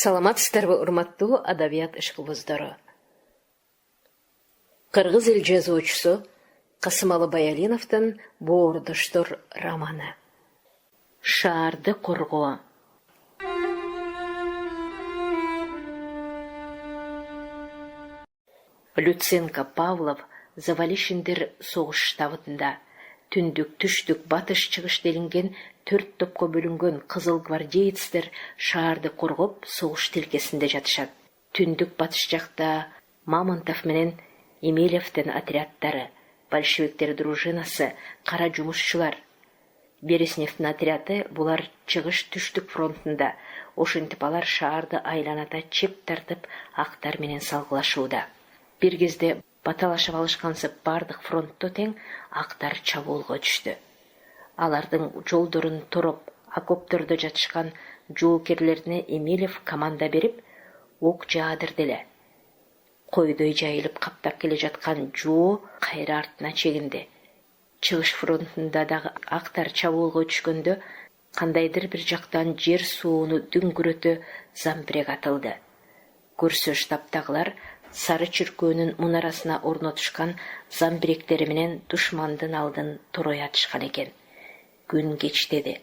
Саламатсыздарбы, урматтуу адабият ишкыбыздары. Кыргыз эл жазуучусу Касымалы Баялиновдун Боордоштор романы. Шаарды коргоо. Люценко Павлов Завалишиндер согуш штабында түндүк, түштүк, батыш, чыгыш делинген 4 топко бөлүнгөн кызыл гвардеецтер шаарды коргоп согуш тилкесинде жатышат. Түндүк батыш жакта Мамонтов менен Эмелевдин отряддары, большевиктер дружинасы, кара жумушчулар. Бересневдин отряды булар чыгыш түштүк фронтунда. Ошентип алар шаарды айланата чеп тартып актар менен салгылашууда. Бир кезде баталашып алышкансып бардык фронтто тең актар чабуулга түштү. Алардын жолдорун тороп, окоптордо жатышкан жоокерлерине Эмилев команда берип, ок жаадырды эле. Койдой жайылып каптап келе жаткан жоо кайра артына чегинди. Чыгыш фронтунда дагы актар чабуулга түшкөндө кандайдыр бир жактан жер сууну дүңгүрөтө замбирек атылды. Көрсө штабтагылар Сары чүркөөнүн мунарасына орнотушкан замбиректери менен душмандын алдын турой атышкан экен. Күн кечтеди.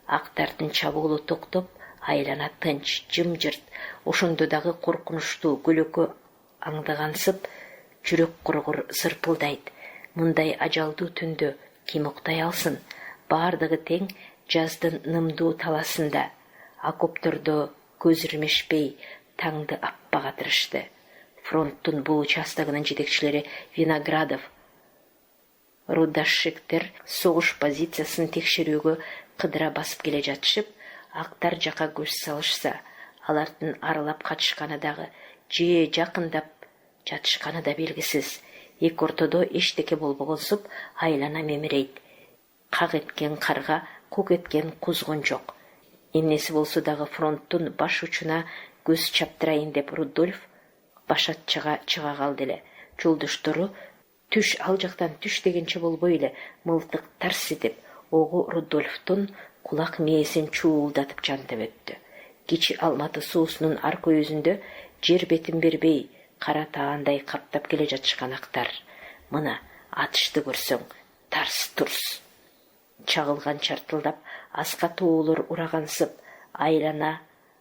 Актардын чабуулу токтоп, айлана тынч, жымжырт, ошондо дагы коркунучтуу көлөкө аңдыгансып, жүрөк кургур сырпылдайт. Мындай ажалдуу түндө ким уктай алсын? Бардыгы тең жаздын нымдуу таласында. Окоптордо көз ирмешпей таңды аппага тырышты. Фронттун бул участогунун жетекчилери Виноградов, Рудашиктер согуш позициясын текшерүүгө кыдыра басып келе жатышып, актар жака көз салышса, алардын аралап качышканы дагы, же жакындап жатышканы да белгисиз. Эки ортодо эчтеке болбогонсуп айлана мемирейт. Как эткен карга, кок эткен кузгун жок. Эмнеси болсо дагы фронттун баш учуна көз чаптырайын деп Рудольф башатчыга чыга калды эле. Жолдоштору түш ал жактан түш дегенче болбой эле мылтык тарс этип, огу Рудольфтун кулак мээсин чуулдатып жантып өттү. Кичи Алматы суусунун арка өзүндө жер бетин бербей кара таандай каптап келе жатышкан актар. Мына атышты көрсөң, тарс турс. Чагылган чартылдап, аска тоолор урагансып, айлана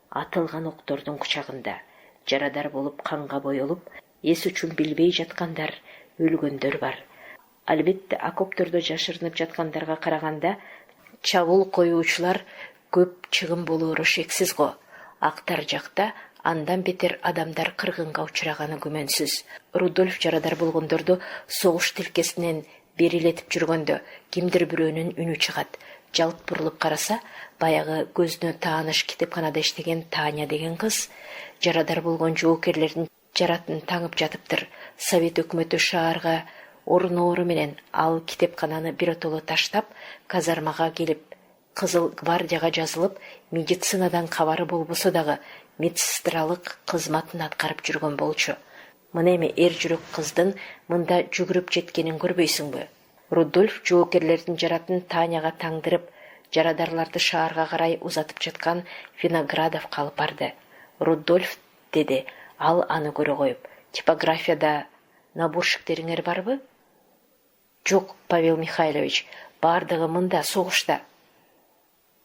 атылган октордун кучагында. Жарадар болуп канга боелуп, эс үчүн билбей жаткандар, өлгөндөр бар. Албетте окоптордо жашырынып жаткандарга караганда чабуул коюучулар көп чыгым болоору шексиз го. Актар жакта андан бетер адамдар кыргынга учураганы күмөнсүз. Рудольф жарадар болгондорду согуш тилкесинен берилетип жүргөндө кимдир бирөөнүн үнү чыгат. Жалт бурулуп караса, баягы көзүнө тааныш китепканада иштеген Таня деген кыз жарадар болгон жоокерлердин жаратын таңып жатыптыр. Совет өкмөтү шаарга орноору менен ал китепкананы биротоло таштап, казармага келип, Кызыл гвардияга жазылып, медицинадан кабары болбосо дагы медсестралык кызматын аткарып жүргөн болчу. Мына эми эр жүрөк кыздын мында жүгүрүп жеткенин көрбөйсүңбү? Рудольф жоокерлердин жаратын Таняга таңдырып, жарадарларды шаарга карай узатып жаткан Виноградовго алып барды. Рудольф деди, ал аны көрө коюп, типографияда наборщиктериңер барбы? Жок, Павел Михайлович, бардыгы мында согушта.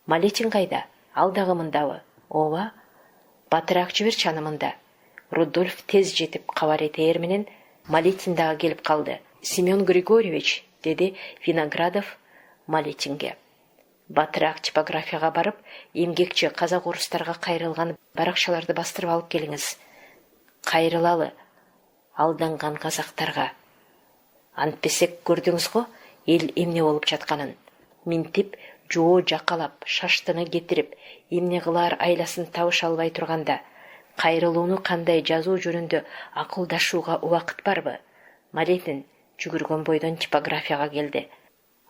Малетин кайда? Ал дагы мындабы? Ооба. Батыраак жиберчи аны мында. Рудольф тез жетип кабар этээр менен Малетин дагы келип калды. Семен Григорьевич, деди Виноградов Малетинге. Батыраак типографияга барып, эмгекчи казак-орустарга кайрылган баракчаларды бастырып алып келиңиз. Кайрылалы алданган казактарга. Антпесек көрдүңүз го, эл эмне болуп жатканын. Минтип, жоо жакалап, шаштыны кетирип, эмне кылаар айласын табыша албай турганда, кайрылууну кандай жазуу жөнүндө акылдашууга убакыт барбы? Малетин жүгүргөн бойдон типографияга келди.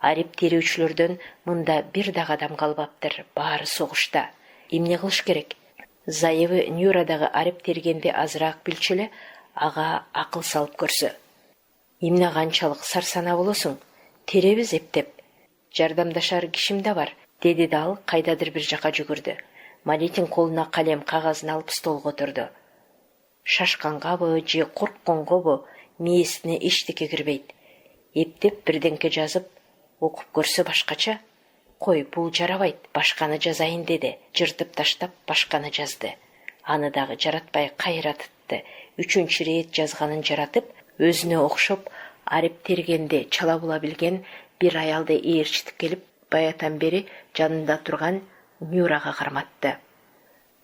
Арип терүүчүлөрдөн мында бир дагы адам калбаптыр, баары согушта. Эмне кылыш керек? Заевы Нюрадагы арип тергенди азыраак билчү эле, ага акыл салып көрсө. Эмне канчалык сарсана болосуң? Теребиз эптеп. Жардамдашар кишим да бар, деди да ал кайдадыр бир жака жүгүрдү. Малетин колуна калем кагазын алып столго отурду. Шашкангабы же коркконгобу мээсине эчтеке кирбейт. Эптеп бирденке жазып, окуп көрсө башкача. Кой, бул жарабайт, башканы жазайын деди. Жыртып таштап башканы жазды. Аны дагы жаратпай кайратытты. 3-чү рет жазганын жаратып, өзүнө окшоп арип тергенде чала була билген бир аялды ээрчитип келип, баятан бери жанында турган Нюрага карматты.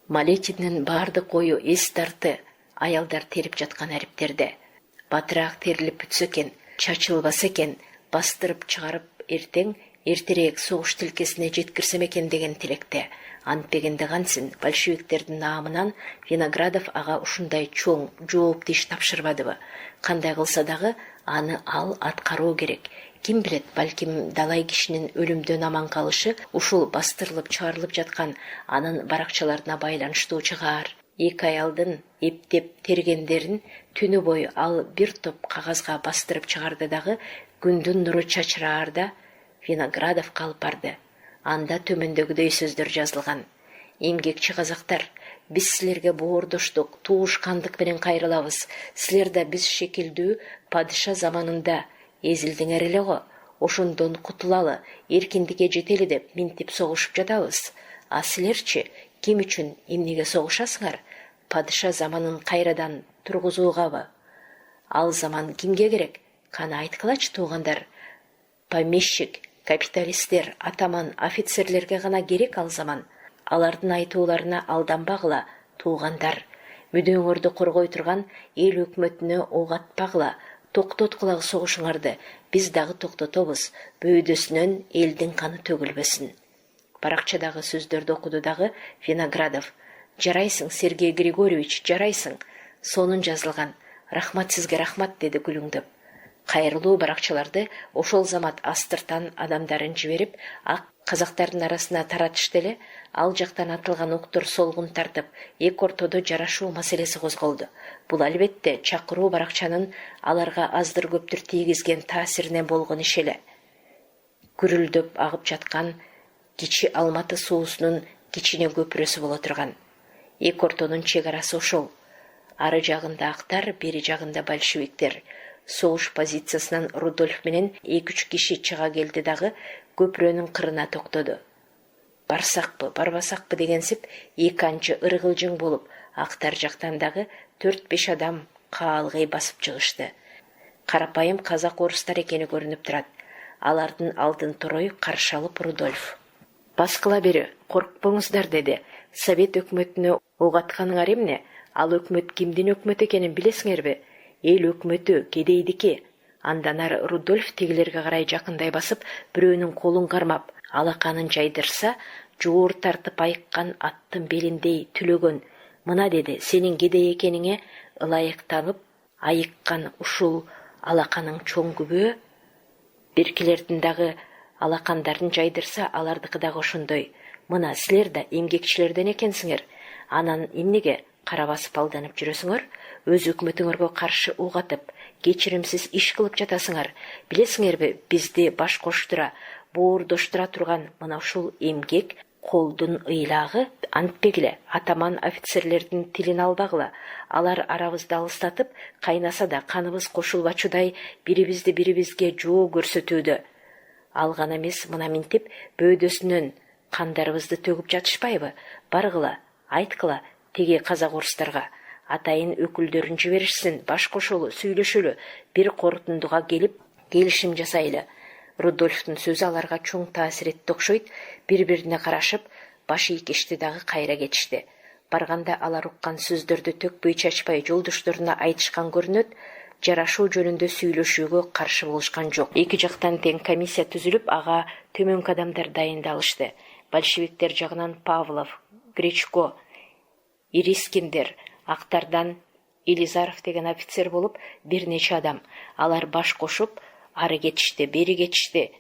Малетиндин бардык ою эс тарты аялдар терип жаткан ариптерде. Батыраак терилип бүтсө экен, чачылбаса экен, бастырып чыгарып эртерээк согуш тилкесине жеткирсем экен деген тилекте. Антпегенде кантсин большевиктердин наамынан Виноградов ага ушундай чоң жоопту иш тапшырбадыбы? Кандай кылса дагы аны ал аткаруу керек. Ким билет, балким далай кишинин өлүмдөн аман калышы ушул бастырылып чыгарылып жаткан анын баракчаларына байланыштуу чыгар. Эки аялдын эптеп тергендерин түнү бою ал бир топ кагазга бастырып чыгарды дагы күндүн нуру чачыраарда Виноградов калып барды. Анда төмөндөгүдөй сөздөр жазылган. Эмгекчи казактар, биз силерге боордоштук, туушкандык менен кайрылабыз. Силер да биз шекилдүү падыша заманында эзилдиңер эле го. Ошондон кутулалы, эркиндикке жетели деп минтип согушуп жатабыз. А силерчи, ким үчүн, эмнеге согушасыңар? Падыша заманын кайрадан тургузуугабы? Ал заман кимге керек? Кана айткылачы, туугандар. Помещик, капиталисттер, атаман, офицерлерге гана керек ал заман. Алардын айтууларына алданбагыла, туугандар. Мүдөңөрдү коргой турган эл өкмөтүнө ок атпагыла, токтоткулагы согушуңарды, биз дагы токтотобуз, бөөдөсүнөн элдин каны төгүлбөсүн. Баракчадагы сөздөрдү окуду дагы Виноградов. Жарайсың, Сергей Григорьевич, жарайсың. Сонун жазылган. Рахмат сизге, рахмат, деди күлүңдөп. Кайрылуу баракчаларды ошол замат астыртан адамдарын жиберип, ак казактардын арасына таратышты эле. Ал жактан атылган октор солгун тартып, эки ортодо жарашуу маселеси козголду. Бул албетте чакыруу баракчанын аларга аздыр көптүр тийгизген таасирине болгон иш эле. Күрүлдөп агып жаткан Кичи Алматы суусунун кичине көпүрөсү боло турган. Эки ортонун чек арасы ошол. Ары жагында актар, бери жагында большевиктер. Согуш позициясынан Рудольф менен 2-3 киши чыга келди дагы көпүрөнүн кырына токтоду. Барсакпы, барбасакпы дегенсип эки анчы ыргылжың болуп, актар жактан дагы 4-5 адам каалгый басып чыгышты. Карапайым казак орустар экени көрүнүп турат. Алардын алдын турой каршы алып Рудольф. Баскыла бери, коркпоңуздар, деди. Совет өкмөтүнө ок атканыңар эмне? Ал өкмөт кимдин өкмөт экенин билесиңерби? Эл өкмөтү кедейдики. Андан ары Рудольф тегилерге карай жакындай басып, бирөөнүн колун кармап, алаканын жайдырса, жоор тартып айыккан аттын белиндей түлөгөн. Мына, деди, сенин кедей экениңе ылайыктанып айыккан ушул алаканың чоң күбө. Биркилердин дагы алакандарын жайдырса, алардыкы дагы ошондой. Мына, силер да эмгекчилерден экенсиңер. Анан эмнеге кара басып алданып жүрөсүңөр? Өз өкмөтүңөргө каршы ук атып, кечиримсиз иш кылып жатасыңар. Билесиңерби, бизди баш коштура, боордоштура турган мына ушул эмгек колдун ыйлагы. Антпегиле, атаман офицерлердин тилин албагыла. Алар арабызды алыстатып, кайнаса да каныбыз кошулбачудай бирибизге жоо көрсөтүүдө. Ал гана эмес, мына минтип бөөдөсүнөн кандарыбызды төгүп жатышпайбы? Баргыла, айткыла теге казак орустарга. Атайын өкүлдөрүн жиберишсин, баш кошолу, сүйлөшөлү, бир корутундуга келип, келишим жасайлы. Рудольфтун сөзү аларга чоң таасир этти окшойт. Бири-бирине карашып, баш ийкешти дагы кайра кетишти. Барганда алар уккан сөздөрдү төкпөй чачпай жолдошторуна айтышкан көрүнөт. Жарашуу жөнүндө сүйлөшүүгө каршы болушкан жок. Эки жактан тең комиссия түзүлүп, ага төмөнкү адамдар дайындалышты. Большевиктер жагынан Павлов, Гречко, Ирискиндер, актардан Елизаров деген офицер болуп, бир нече адам. Алар баш кошуп, ары кетишти, бери кетишти.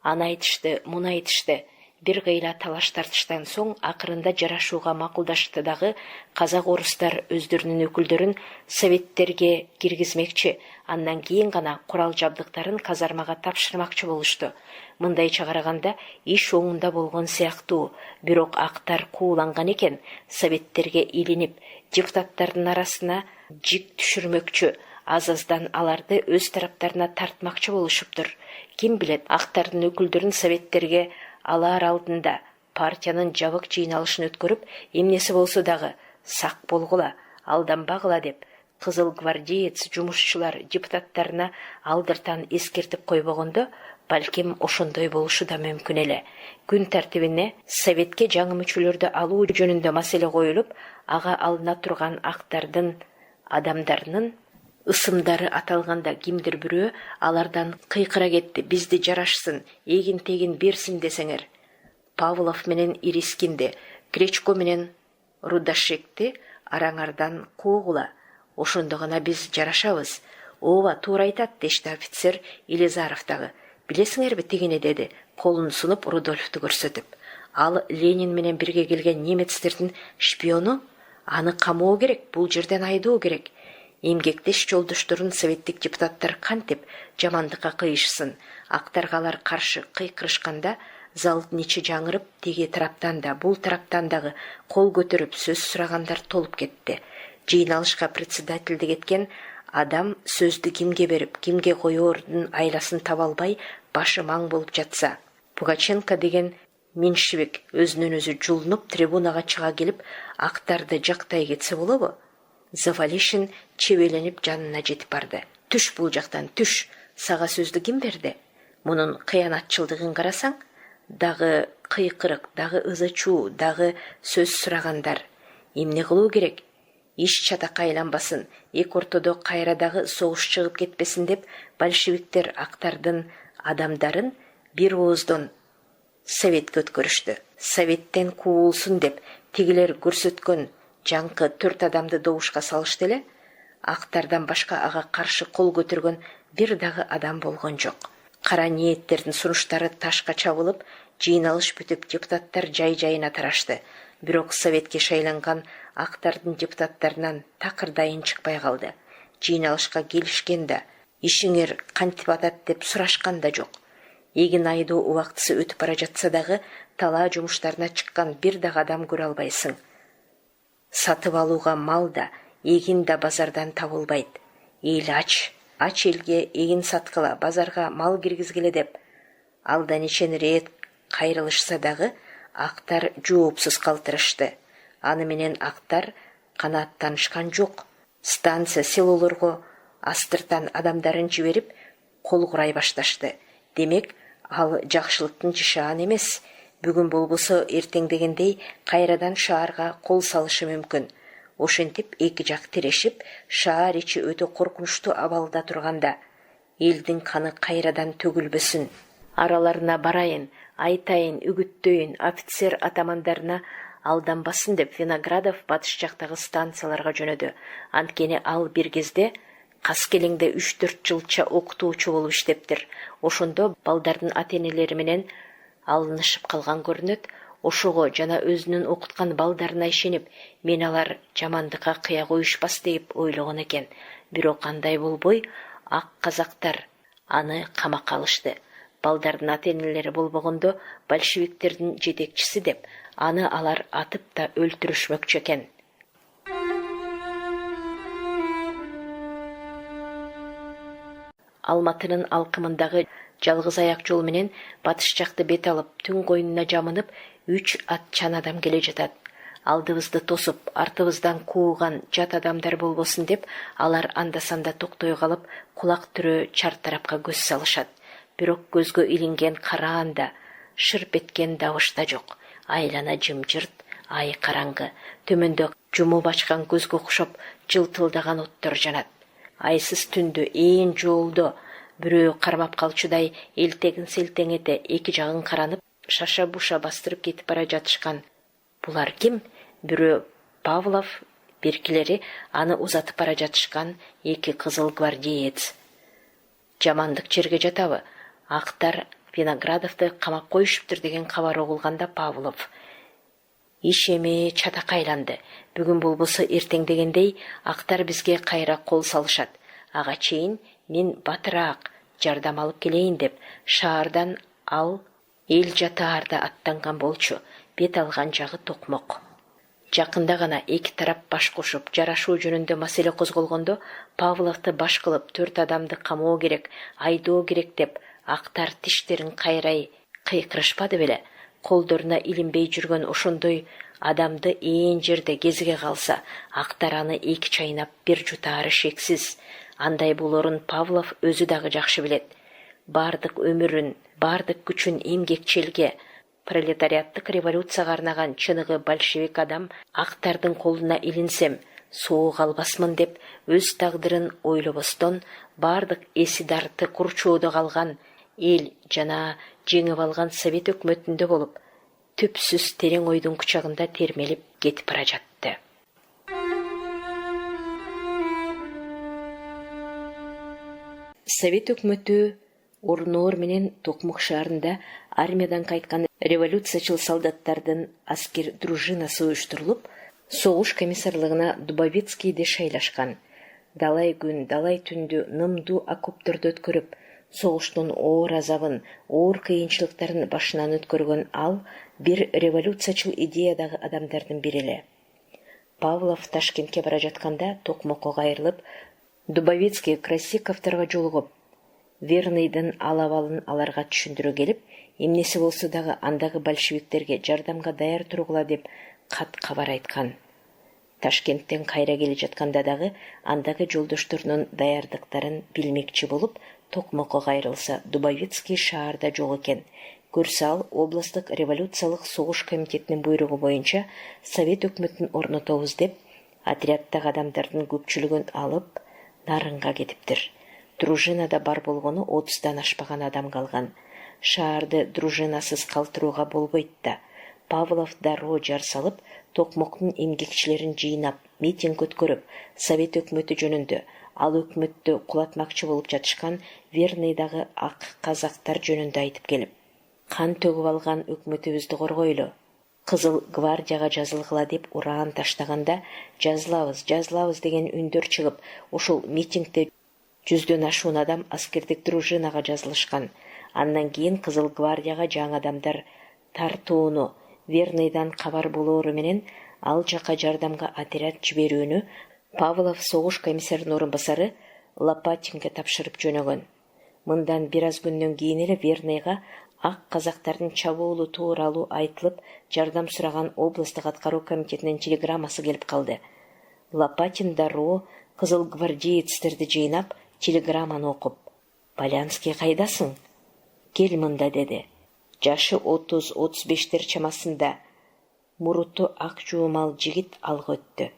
Аны айтышты, муну айтышты. Бир кыйла талаш тартыштан соң акырында жарашууга макулдашты дагы казак орустар өздөрүнүн өкүлдөрүн советтерге киргизмекчи, андан кийин гана курал жабдыктарын казармага тапшырмакчы болушту. Мындайча караганда иш оңунда болгон сыяктуу, бирок актар кууланган экен, советтерге илинип, депутаттардын арасына жик түшүрмөкчү, аз-аздан аларды өз тараптарына тартмакчы болушуптур. Ким билет, актардын өкүлдөрүн советтерге алар алдында партиянын жабык жыйналышын өткөрүп, эмнеси болсо дагы сак болгула, алданбагыла деп кызыл гвардеец жумушчулар депутаттарына алдыртан эскертип койбогондо, балким ошондой болушу да мүмкүн эле. Күн тартибине советке жаңы мүчөлөрдү алуу жөнүндө маселе коюлуп, ага алына турган актардын адамдарынын ысымдары аталганда кимдир бирөө алардан кыйкыра кетти: бизди жарашсын, эгин-тегин берсин десеңер. Павлов менен Ирискинди, Кречко менен Рудашекти араңардан куугула. Ошондо гана биз жарашабыз. Ооба, туура айтат, дешти офицер Илизаров дагы. Билесиңерби тигини, деди, колун сунуп Рудольфту көрсөтүп. Ал Ленин менен бирге келген немецтердин шпиону. Аны камоо керек, бул жерден айдоо керек. Эмгектеш жолдошторун советтик депутаттар кантип жамандыкка кыйышсын. Актарга алар каршы кыйкырышканда залдын ичи жаңырып, теги тараптан да, бул тараптан дагы кол көтөрүп сөз сурагандар толуп кетти. Жыйналышка председательдик эткен адам сөздү кимге берип, кимге коёрдун айласын таба албай, башы маң болуп жатса. Пугаченко деген меньшевик өзүнөн өзү жулунуп трибунага чыга келип, актарды жактай кетсе болобу? Завалишин чебеленип жанына жетип барды. Түш бул жактан, түш. Сага сөздү ким берди? Мунун кыянатчылдыгын карасаң, дагы кыйкырык, дагы ызы-чуу, дагы сөз сурагандар. Эмне кылуу керек? Иш чатакка айланбасын, эки ортодо кайра дагы согуш чыгып кетпесин деп, большевиктер актардын адамдарын бир ооздон советке өткөрүштү. Советтен куулсун деп, тигилер көрсөткөн жаңкы 4 адамды добушка салышты эле. Актардан башка ага каршы кол көтөргөн бир дагы адам болгон жок. Кара ниеттердин сунуштары ташка чабылып, жыйналыш бүтүп, депутаттар жай-жайына тарашты. Бирок советке шайланган актардын депутаттарынан такырдайын чыкпай калды. Жыйналышка келишкен да, ишиңер кантип атат деп сурашкан да жок. Эгин айдоо убактысы өтүп бара жатса дагы, талаа жумуштарына чыккан бир дагы адам көрө албайсың. Сатып алууга мал да, эгин да базардан табылбайт. Эл ач элге эгин саткыла, базарга мал киргизгиле деп алда нечен рет кайрылышса дагы, актар жоопсуз калтырышты. Аны менен актар канааттанышкан жок. Станция, селолорго астыртан адамдарын жиберип, кол курай башташты. Демек, ал жакшылыктын жышаан эмес. Бүгүн болбосо эртең дегендей кайрадан шаарга кол салышы мүмкүн. Ошентип эки жак тирешип, шаар ичи өтө коркунучтуу абалда турганда, элдин каны кайрадан төгүлбөсүн. Араларына барайын, айтайын, үгүттөйүн, офицер атамандарына алданбасын деп Виноградов батыш жактагы станцияларга жөнөдү. Анткени ал бир кезде Каскелеңде 3-4 жылча окутуучу болуп иштептир. Ошондо балдардын ата-энелери менен алынышып калган көрүнөт. Ошого жана өзүнүн окуткан балдарына ишенип, мен алар жамандыкка кыя коюшпас деп ойлогон экен. Бирок андай болбой, ак казактар аны камакка алышты. Балдардын ата-энелери болбогондо большевиктердин жетекчиси деп, аны алар атып да өлтүрүшмөкчү экен. Алматынын алкымындагы жалгыз аяк жол менен батыш жакты бет алып, түн койнуна жамынып, 3 атчан адам келе жатат. Алдыбызды тосуп, артыбыздан кууган жат адамдар болбосун деп, алар анда-санда токтой калып, кулак түрө чар тарапка көз салышат. Бирок көзгө илинген караанда, шырп эткен дабыш да жок. Айлана жымжырт, ай караңгы. Төмөндө жумуп ачкан көзгө окшоп жылтылдаган оттор жанат. Айсыз түндө ээн жолдо бирөө кармап калчудай элтегин селтеңете эки жагын каранып, шаша-буша бастырып кетип бара жатышкан. Булар ким? Бирөө Павлов, биркилери аны узатып бара жатышкан эки кызыл гвардеец. Жамандык жерге жатабы? Актар Виноградовды камап коюшуптур деген кабар угулганда Павлов иш эми чатакка айланды. Бүгүн болбосо эртең дегендей актар бизге кайра кол салышат. Ага чейин мен батыраак жардам алып келейин деп шаардан ал эл жатаарда аттанган болчу. Бет алган жагы Токмок. Жакында гана эки тарап баш кошуп жарашуу жөнүндө маселе козголгондо Павловду баш кылып 4 адамды камоо керек, айдоо керек деп актар тиштерин кайрай кыйкырышпады беле? Колдоруна илинбей жүргөн ошондой адамды ээн жерде кезиге калса, актар аны эки чайнап бир жутаары шексиз. Андай болорун Павлов өзү дагы жакшы билет. Бардык өмүрүн, бардык күчүн эмгекчилге, пролетариаттык революцияга арнаган чыныгы большевик адам актардын колуна илинсем соо албасмын деп өз тагдырын ойлобостон бардык эси дарты курчоодо калган эл жана жеңип алган совет өкмөтүндө болуп түпсүз терең ойдун кучагында термелип кетип бара жатты. Совет өкмөтү Орноор менен Токмок шаарында армиядан кайткан революциячыл солдаттардын аскер дружинасы уюштурулуп, согуш комиссарлыгына Дубовицкийде шайлашкан. Далай күн, далай түндү нымдуу окоптордо өткөрүп, согуштун оор азабын, оор кыйынчылыктарын башынан өткөргөн ал бир революциячыл идеядагы адамдардын бири эле. Павлов Ташкентке бара жатканда Токмокко кайрылып, Дубовицкий Красиковторго жолугуп, Верныйдын алабалын аларга түшүндүрө келип, эмнеси болсо дагы андагы большевиктерге жардамга даяр тургула деп кат кабар айткан. Ташкенттен кайра келе жатканда дагы андагы жолдошторунун даярдыктарын билмекчи болуп, Токмокко кайрылса, Дубовицкий шаарда жок экен. Көрсө ал областтык революциялык согуш комитетинин буйругу боюнча совет өкмөтүн орнотобуз деп, отряддагы адамдардын көпчүлүгүн алып Нарынга кетиптир. Дружинада бар болгону 30дан ашпаган адам калган. Шаарды дружинасыз калтырууга болбойт да. Павлов дароо жар салып, Токмоктун эмгекчилерин жыйнап, митинг өткөрүп, совет өкмөтү жөнүндө, ал өкмөттү кулатмакчы болуп жатышкан Верныйдагы ак казактар жөнүндө айтып келип, кан төгүп алган өкмөтүбүздү коргойлу, Кызыл гвардияга жазылгыла деп ураан таштаганда, жазылабыз деген үндөр чыгып, ошол митингде 100дөн ашуун адам аскердик дружинага жазылышкан. Андан кийин Кызыл гвардияга жаңы адамдар тартууну, Верныйдан кабар болоору менен ал жака жардамга отряд жиберүүнү Павлов согуш комиссарынын орун басары Лопатинге тапшырып жөнөгөн. Мындан бир аз күндөн кийин эле Верныйга ак казактардын чабуулу тууралуу айтылып, жардам сураган областтык аткаруу комитетинин телеграммасы келип калды. Лопатин дароо кызыл гвардеецтерди жыйнап, телеграмманы окуп, «Полянский кайдасың? Кел мында» деди. Жашы 30-35 чамасында муруту ак жуумал жигит алга өттү.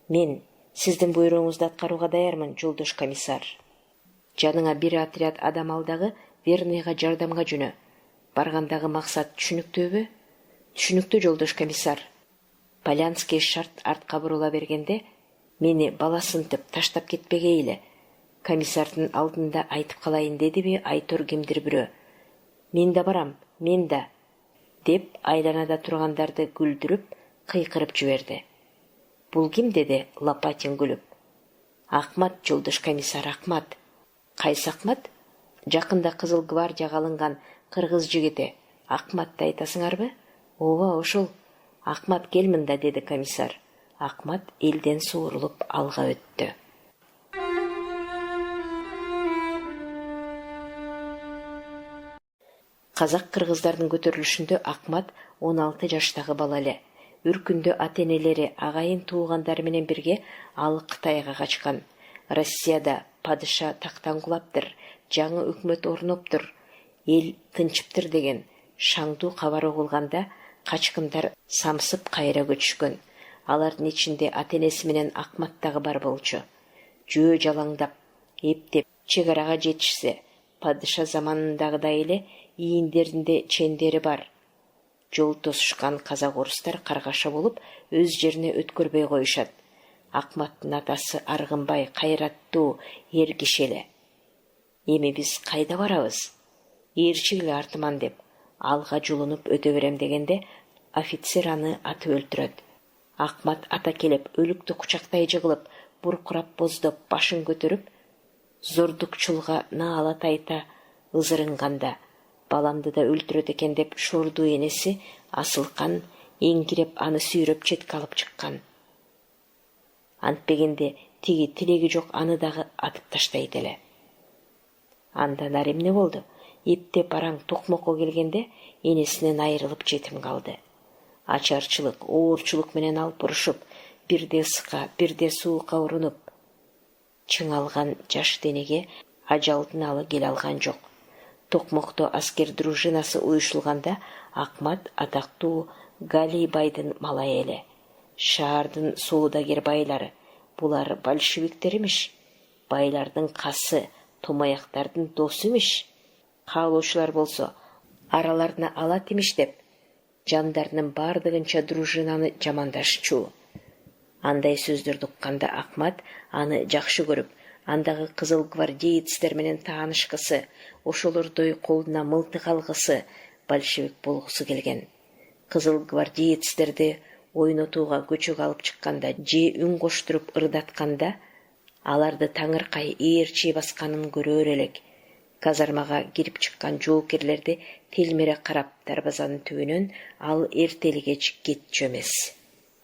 «Мен сиздин буйругуңузду аткарууга даярмын, жолдош комиссар. Жаныңа бир отряд адам ал дагы Верныйга жардамга жөнө. Баргандагы максат түшүнүктүүбү?» «Түшүнүктүү, жолдош комиссар». Полянский шарт артка бурула бергенде, «Мени баласынтып таштап кетпегейле. Комиссардын алдында айтып калайын» дедиби айтор кимдир бирөө. «Мен да барам, мен да» деп айланада тургандарды күлдүрүп, кыйкырып жиберди. «Бул ким?» деди Лопатин күлүп. «Акмат, жолдош комиссар, Акмат». «Кайсы Акмат?» «Жакында Кызыл гвардияга алынган кыргыз жигити. Акматты айтасыңарбы?» «Ооба, ошол. Акмат, кел мында» деди комиссар. Акмат элден суурулуп алга өттү. Казак-кыргыздардын көтөрүлүшүндө Акмат 16 жаштагы бала эле. Үркүндө ата-энелери, агайын туугандары менен бирге ал Кытайга качкан. Россияда падыша тактан кулаптыр, жаңы өкмөт орноптур, эл тынчыптыр деген шаңдуу кабар угулганда качкындар самсып кайра көчүшкөн. Алардын ичинде ата-энеси менен Акмат дагы бар болчу. Жөө жалаңдап, эптеп, чек арага жетишсе, падыша заманындагыдай эле ийиндеринде чендери бар. Жол тосушкан казак-орустар каргаша болуп, өз жерине өткөрбөй коюшат. Акматтын атасы аргынбай, кайраттуу, эр киши эле. «Эми биз кайда барабыз?» ээрчигиле артыман деп алга жулунуп өтө берем дегенде офицер аны атып өлтүрөт. Акмат ата келип өлүктү кучактай жыгылып, буркурап боздоп башын көтөрүп, зордукчулга наалат айта ызырынганда, баламды да өлтүрөт экен деп шордуу энеси Асылкан эңкиреп аны сүйрөп четке алып чыккан. Антпегенде тиги тилеги жок аны дагы атып таштайт эле. Андан ары эмне болду? Эптеп бараң токмокко келгенде энесинен айрылып жетим калды. Ачарчылык, оорчулук менен алып урушуп, бирде ысыкка, бирде суукка урунуп, чыңалган жаш денеге ажалдын алы келе алган жок. Токмокто аскер дружинасы уюшулганда Акмат атактуу Галий байдын малайы эле. Шаардын соодагер байлары, булар большевиктер имиш, байлардын касы, томаяктардын досу имиш. Каалоочулар болсо араларына алат имиш деп, жандарынын бардыгынча дружинаны жамандашчу. Андай сөздөрдү укканда Акмат аны жакшы көрүп, андагы кызыл гвардеецтер менен таанышкысы, ошолордой колуна мылтык алгысы, большевик болгусу келген. Кызыл гвардеецтерди ойнотууга көчөгө алып чыкканда же үн коштуруп ырдатканда, аларды таңыркай ээрчи басканын көрөр элек. Казармага кирип чыккан жоокерлерди телмере карап дарбазанын түбүнөн ал эртели кеч кетчү эмес.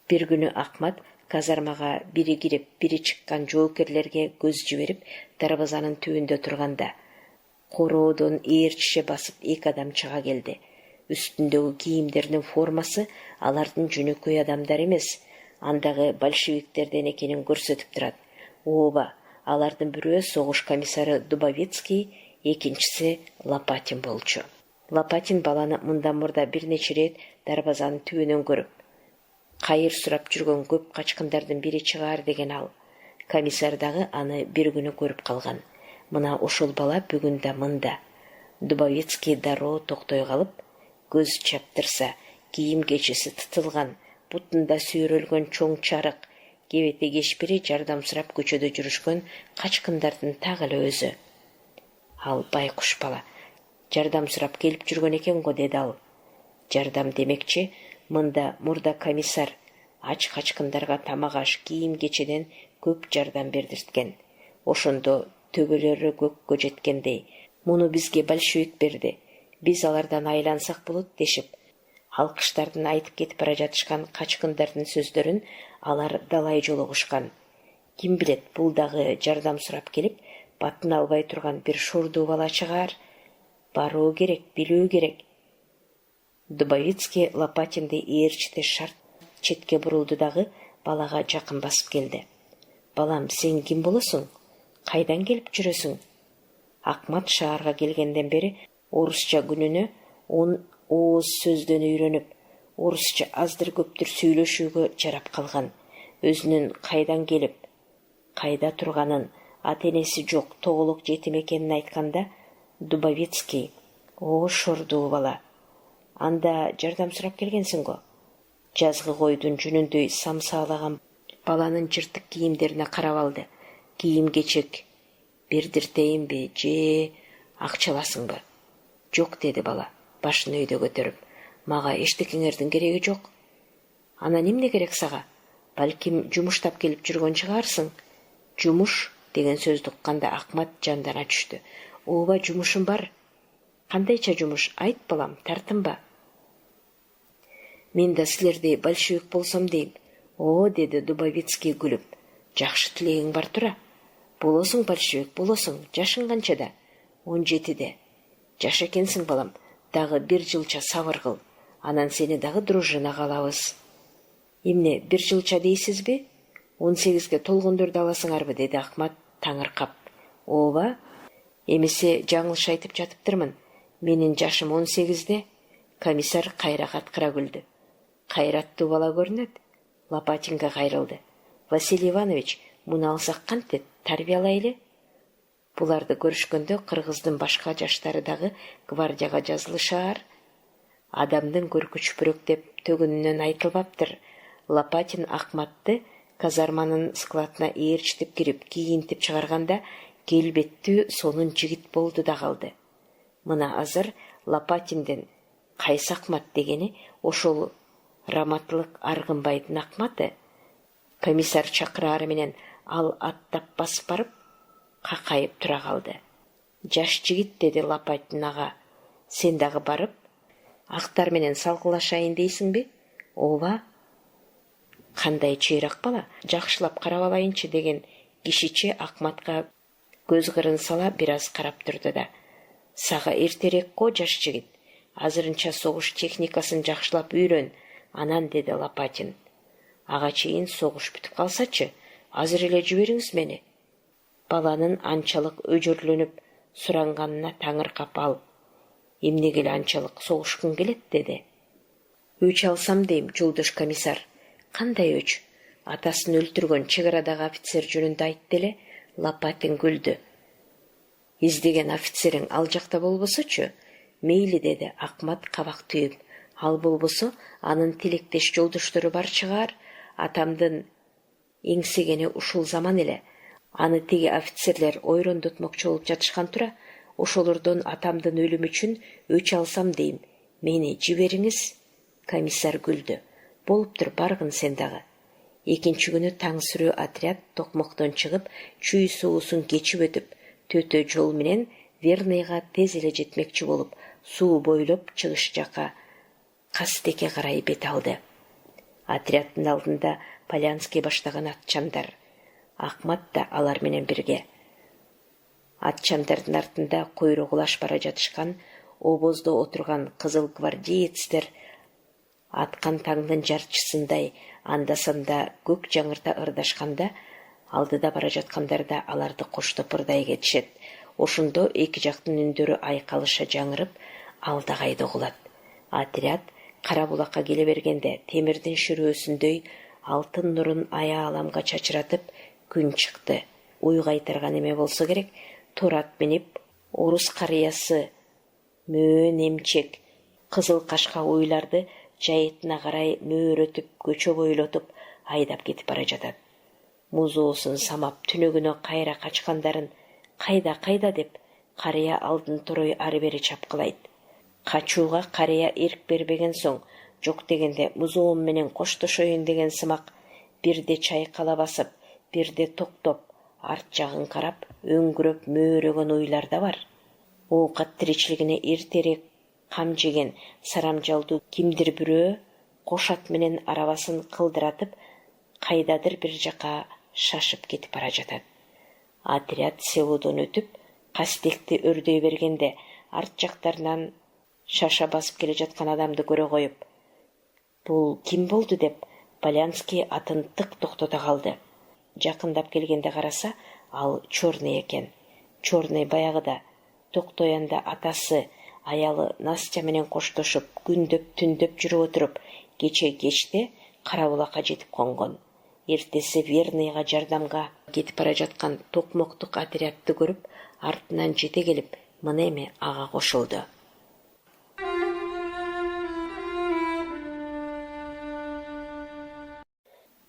Бир күнү Акмат казармага бири кирип, бири чыккан жоокерлерге көз жиберип, дарбазанын түбүндө турганда, короодон ээрчише басып эки адам чыга келди. Үстүндөгү кийимдеринин формасы алардын жөнөкөй адамдар эмес, андагы большевиктерден экенин көрсөтүп турат. Ооба, алардын бирөө согуш комиссары Дубовицкий, экинчиси Лопатин болчу. Лопатин баланы мындан мурда бир нече ирет дарбазанын түбүнөн көрүп, кайыр сурап жүргөн көп качкындардын бири чыгаар деген ал. Комиссар дагы аны бир күнү көрүп калган. Мына ошол бала бүгүн да мында. Дубовицкий дароо токтой калып, көз чаптырса, кийим кечеси тытылган, бутунда сүйрөлгөн чоң чарык, кебети кешпири жардам сурап көчөдө жүрүшкөн качкындардын так эле өзү. Ал байкуш бала, жардам сурап келип жүргөн экен го, деди ал. Жардам демекчи, мында мурда комиссар ач качкындарга тамак аш, кийим кечеден көп жардам бердирткен. Ошондо төбөлөрү көккө жеткендей, муну бизге большевик берди, биз алардан айлансак болот дешип, алкыштардын айтып кетип бара жатышкан качкындардын сөздөрүн алар далай жолугушкан. Ким билет, бул дагы жардам сурап келип, батын албай турган бир шордуу бала чыгаар. Баруу керек, билүү керек. Дубовицкий Лопатинди ээрчите шарт четке бурулду дагы балага жакын басып келди. Балам, сен ким болосуң? Кайдан келип жүрөсүң? Акмат шаарга келгенден бери орусча күнүнө 10 ооз сөздөн үйрөнүп, орусча аздыр көптүр сүйлөшүүгө жарап калган. Өзүнүн кайдан келип, кайда турганын, ата-энеси жок, тоголок жетим экенин айтканда, Дубовицкий: "О, шордуу бала, анда жардам сурап келгенсиң го?" Жазгы койдун жүнүндөй самсаалаган баланын жыртык кийимдерине карап алды. Кийим кечек бердиртейинби же акчаласыңбы? Жок, деди бала, башын өйдө көтөрүп. Мага эчтекеңердин кереги жок. Анан эмне керек сага? Балким жумуштап келип жүргөн чыгарсың. Жумуш деген сөздү укканда Акмат жандана түштү. Ооба, жумушум бар. Кандайча жумуш? Айт балам, тартынба. Мен да силердей большевик болсом дейм. О, деди Дубовицкий күлүп. Жакшы тилегиң бар тура. Болосуң большевик, болосуң. Жашың канчада? 17-де. Жаш экенсиң балам. Дагы бир жылча сабыр кыл. Анан сени дагы дружинага алабыз. Эмне, бир жылча дейсизби? 18ге толгондорду аласыңарбы, деди Акмат таңыркап. Ооба, эмесе жаңылыш айтып жатыптырмын. Менин жашым 18-де. Комиссар кайра каткыра күлдү. Кайраттуу бала көрүнөт. Лопатинге кайрылды. Василий Иванович, муну алсак кантет, тарбиялайлы. Буларды көрүшкөндө кыргыздын башка жаштары дагы гвардияга жазылышаар. Адамдын көркү чүпүрөк деп төгүнүнөн айтылбаптыр. Лопатин Акматты казарманын складына ээрчитип кирип, кийинтип чыгарганда келбеттүү сонун жигит болду да калды. Мына азыр Лопатинден кайсы Акмат дегени ошол Раматылык Аргынбайдын Акматы. Комиссар чакырары менен ал аттап басып барып какайып тура калды. Жаш жигит, деди Лопатин ага, сен дагы барып актар менен салгылашайын дейсиңби? Ооба. Кандай чыйрак бала, жакшылап карап алайынчы деген кишиче Акматка көз кырын сала бир аз карап турду да: сага эртерээк го, жаш жигит. Азырынча согуш техникасын жакшылап үйрөн, анан, деди Лопатин. Ага чейин согуш бүтүп калсачы, азыр эле жибериңиз мени. Баланын анчалык өжөрлөнүп суранганына таңыркап ал: эмнеге эле анчалык согушкун келет, деди. Өч алсам дейм, жолдош комиссар. Кандай өч? Атасын өлтүргөн чек арадагы офицер жөнүндө айтты эле. Лопатин күлдү. Издеген офицериң ал жакта болбосочу? Мейли, деди Акмат кабак түйүп. Ал болбосо анын тилектеш жолдоштору бар чыгар. Атамдын эңсегени ушул заман эле. Аны тиги офицерлер ойрондотмокчу болуп жатышкан тура. Ошолордон атамдын өлүмү үчүн өч алсам дейм. Мени жибериңиз. Комиссар күлдү. Болуптур, баргын сен дагы. Экинчи күнү таң сүрөө отряд Токмоктон чыгып, Чүй суусун кечип өтүп, төтө жол менен Верныйга тез эле жетмекчи болуп, суу бойлоп чыгыш жака Кастекке карай бет алды. Отряддын алдында Полянский баштаган атчандар. Акмат да алар менен бирге. Атчандардын артында койрогулаш бара жатышкан, обоздо отурган кызыл гвардеецтер аткан таңдын жарчысындай анда-санда көк жаңырта ырдашканда, алдыда бара жаткандарда аларды коштоп ырдай кетишет. Ошондо эки жактын үндөрү айкалыша жаңырып, алдагайды угулат. Отряд Кара булакка келе бергенде темирдин шүрөөсүндөй алтын нурун ая-аламга чачыратып күн чыкты. Уй кайтарган эме болсо керек, торат минип, орус карыясы мөөн эмчек кызыл кашка уйларды жайытына карай мөөрөтүп, көчө бойлотуп айдап кетип бара жатат. Музоосун самап түнөгүнө кайра качкандарын кайда деп карыя алдын турой ары бери чапкылайт. Качууга карыя эрк бербеген соң, жок дегенде музоом менен коштошоюн деген сымак бирде чайкала басып, бирде токтоп, арт жагын карап, өңгүрөп мөөрөгөн уйлар да бар. Оокат тиричилигине эртерээк кам жеген сарамжалдуу кимдир бирөө кош ат менен арабасын кылдыратып, кайдадыр бир жака шашып кетип бара жатат. Отряд селодон өтүп, Кастекти өрдөй бергенде, арт жактарынан шаша басып келе жаткан адамды көрө коюп: бул ким болду деп, Полянский атын тык токтото калды. Жакындап келгенде караса, ал Чорный экен. Чорный баягыда токтой атасы, аялы Настя менен коштошуп, күндөп түндөп жүрүп отуруп, кече кечте Кара булакка жетип конгон. Эртеси Верныйга жардамга кетип бара жаткан Токмоктук отрядты көрүп, артынан жете келип, мына эми ага кошулду.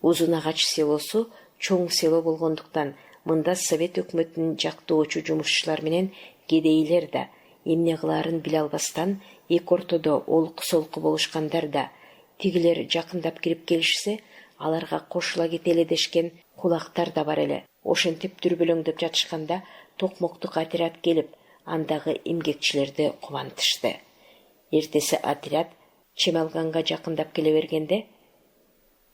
Узун Агач селосу чоң село болгондуктан мында Совет өкмөтүнүн жактоочу жумушчулар менен кедейлер да эмне кылаарын биле албастан эки ортодо олку-солку болушкандар да, тигилер жакындап кирип келишсе, аларга кошула кетели дешкен кулактар да бар эле. Ошентип дүрбөлөңдөп жатышканда Токмоктук отряд келип, андагы эмгекчилерди кубантышты. Эртеси отряд Чемалганга жакындап келе бергенде,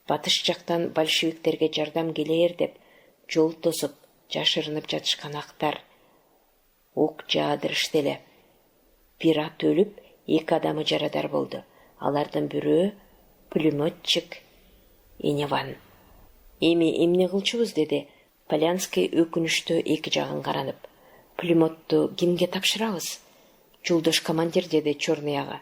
батыш жактан большевиктерге жардам келээр деп жол тосуп, жашырынып жатышкан актар ок жаадырышты эле. Бир ат өлүп, эки адамы жарадар болду. Алардын бирөө пулеметчик Иневан. Эми эмне кылчубуз, деди Полянский өкүнүштүү эки жагын каранып. Пулеметту кимге тапшырабыз? Жолдош командир, деди Чорный ага.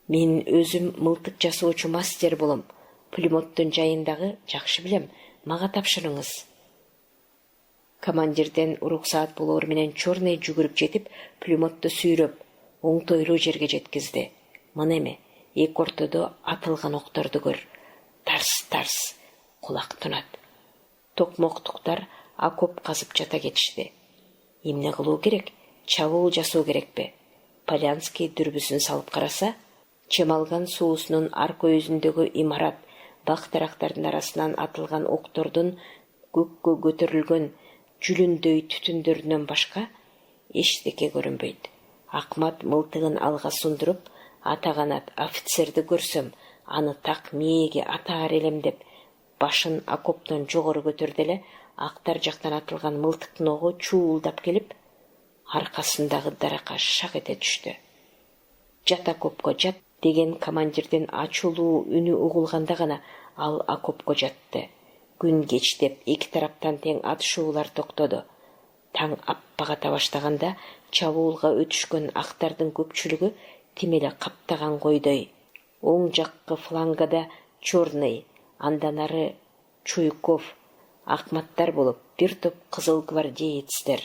Мен өзүм мылтык жасоочу мастер болом. Пулеметтун жайындагы жакшы билем, мага тапшырыңыз. Командирден уруксаат болоор менен Чорный жүгүрүп жетип, пулеметту сүйрөп, оңтойлуу жерге жеткизди. Мына эми эки ортодо атылган окторду көр. Тарс-тарс кулак тунат. Токмоктуктар окоп казып жата кетишти. Эмне кылуу керек? Чабуул жасоо керекпи? Полянский дүрбүсүн салып караса, чемалган суусунун арка өзүндөгү имарат, бак-дарактардын арасынан атылган октордун көккө көтөрүлгөн жүлүндөй түтүндөрүнөн башка эчтеке көрүнбөйт. Акмат мылтыгын алга сундуруп, атаганат офицерди көрсөм, аны так мээге атаар элем деп, башын окоптон жогору көтөрдү эле, Актар жактан атылган мылтыктын огу чуулдап келип, аркасындагы даракка шак эте түштү. «Жат окопко, жат!» деген командирдин ачуулуу үнү угулганда гана ал окопко жатты. Күн кечтеп, эки тараптан тең атышуулар токтоду. Таң аппак ата баштаганда чабуулга өтүшкөн актардын көпчүлүгү тим эле каптаган койдой. Оң жаккы флангада Чорный, андан ары Чуйков, Акматтар болуп, бир топ кызыл гвардеецтер.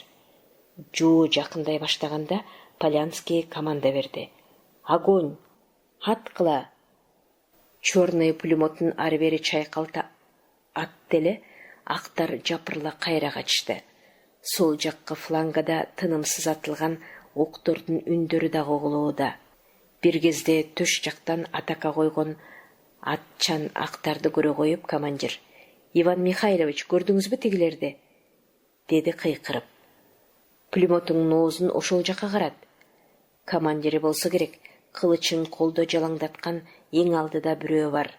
Жоо жакындай баштаганда Полянский команда берди. «Огонь! Аткыла!» Чорный пулемотун ары бери чайкалта атты эле, актар жапырыла кайра качты. Сол жаккы флангада тынымсыз атылган октордун үндөрү дагы угулууда. Бир кезде төш жактан атака койгон атчан актарды көрө коюп, командир: «Иван Михайлович, көрдүңүзбү тигилерди?» деди кыйкырып. «Пулемотуңдун оозун ошол жакка карат». Командири болсо керек, кылычын колдо жалаңдаткан эң алдыда бирөө бар.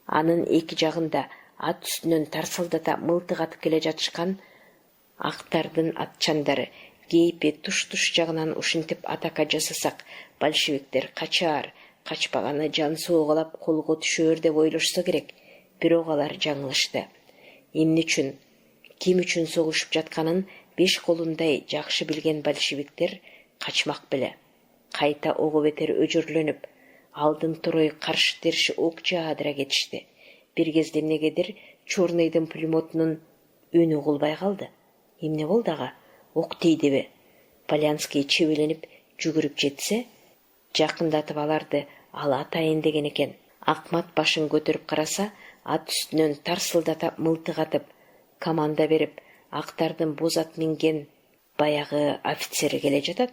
Анын эки жагында ат үстүнөн тарсылдата мылтык атып келе жатышкан актардын атчандары. Кейпи туш-туш жагынан ушинтип атака жасасак, большевиктер качаар, качпаганы жан соогалап колго түшөөр деп ойлошсо керек. Бирок алар жаңылышты. Эмне үчүн, ким үчүн согушуп жатканын 5 колундай жакшы билген большевиктер качмак беле. Кайта ого бетер өжөрлөнүп, алдын турой каршы терши ок жаадыра кетишти. Бир кезде эмнегедир Чорныйдын пулемотунун үнү угулбай калды. Эмне болду ага? Ок тийдиби? Полянский чебеленип жүгүрүп жетсе, жакындатып аларды ала атайын деген экен. Акмат башын көтөрүп караса, ат үстүнөн тарсылдата мылтык атып, команда берип, актардын боз ат минген баягы офицери келе жатат.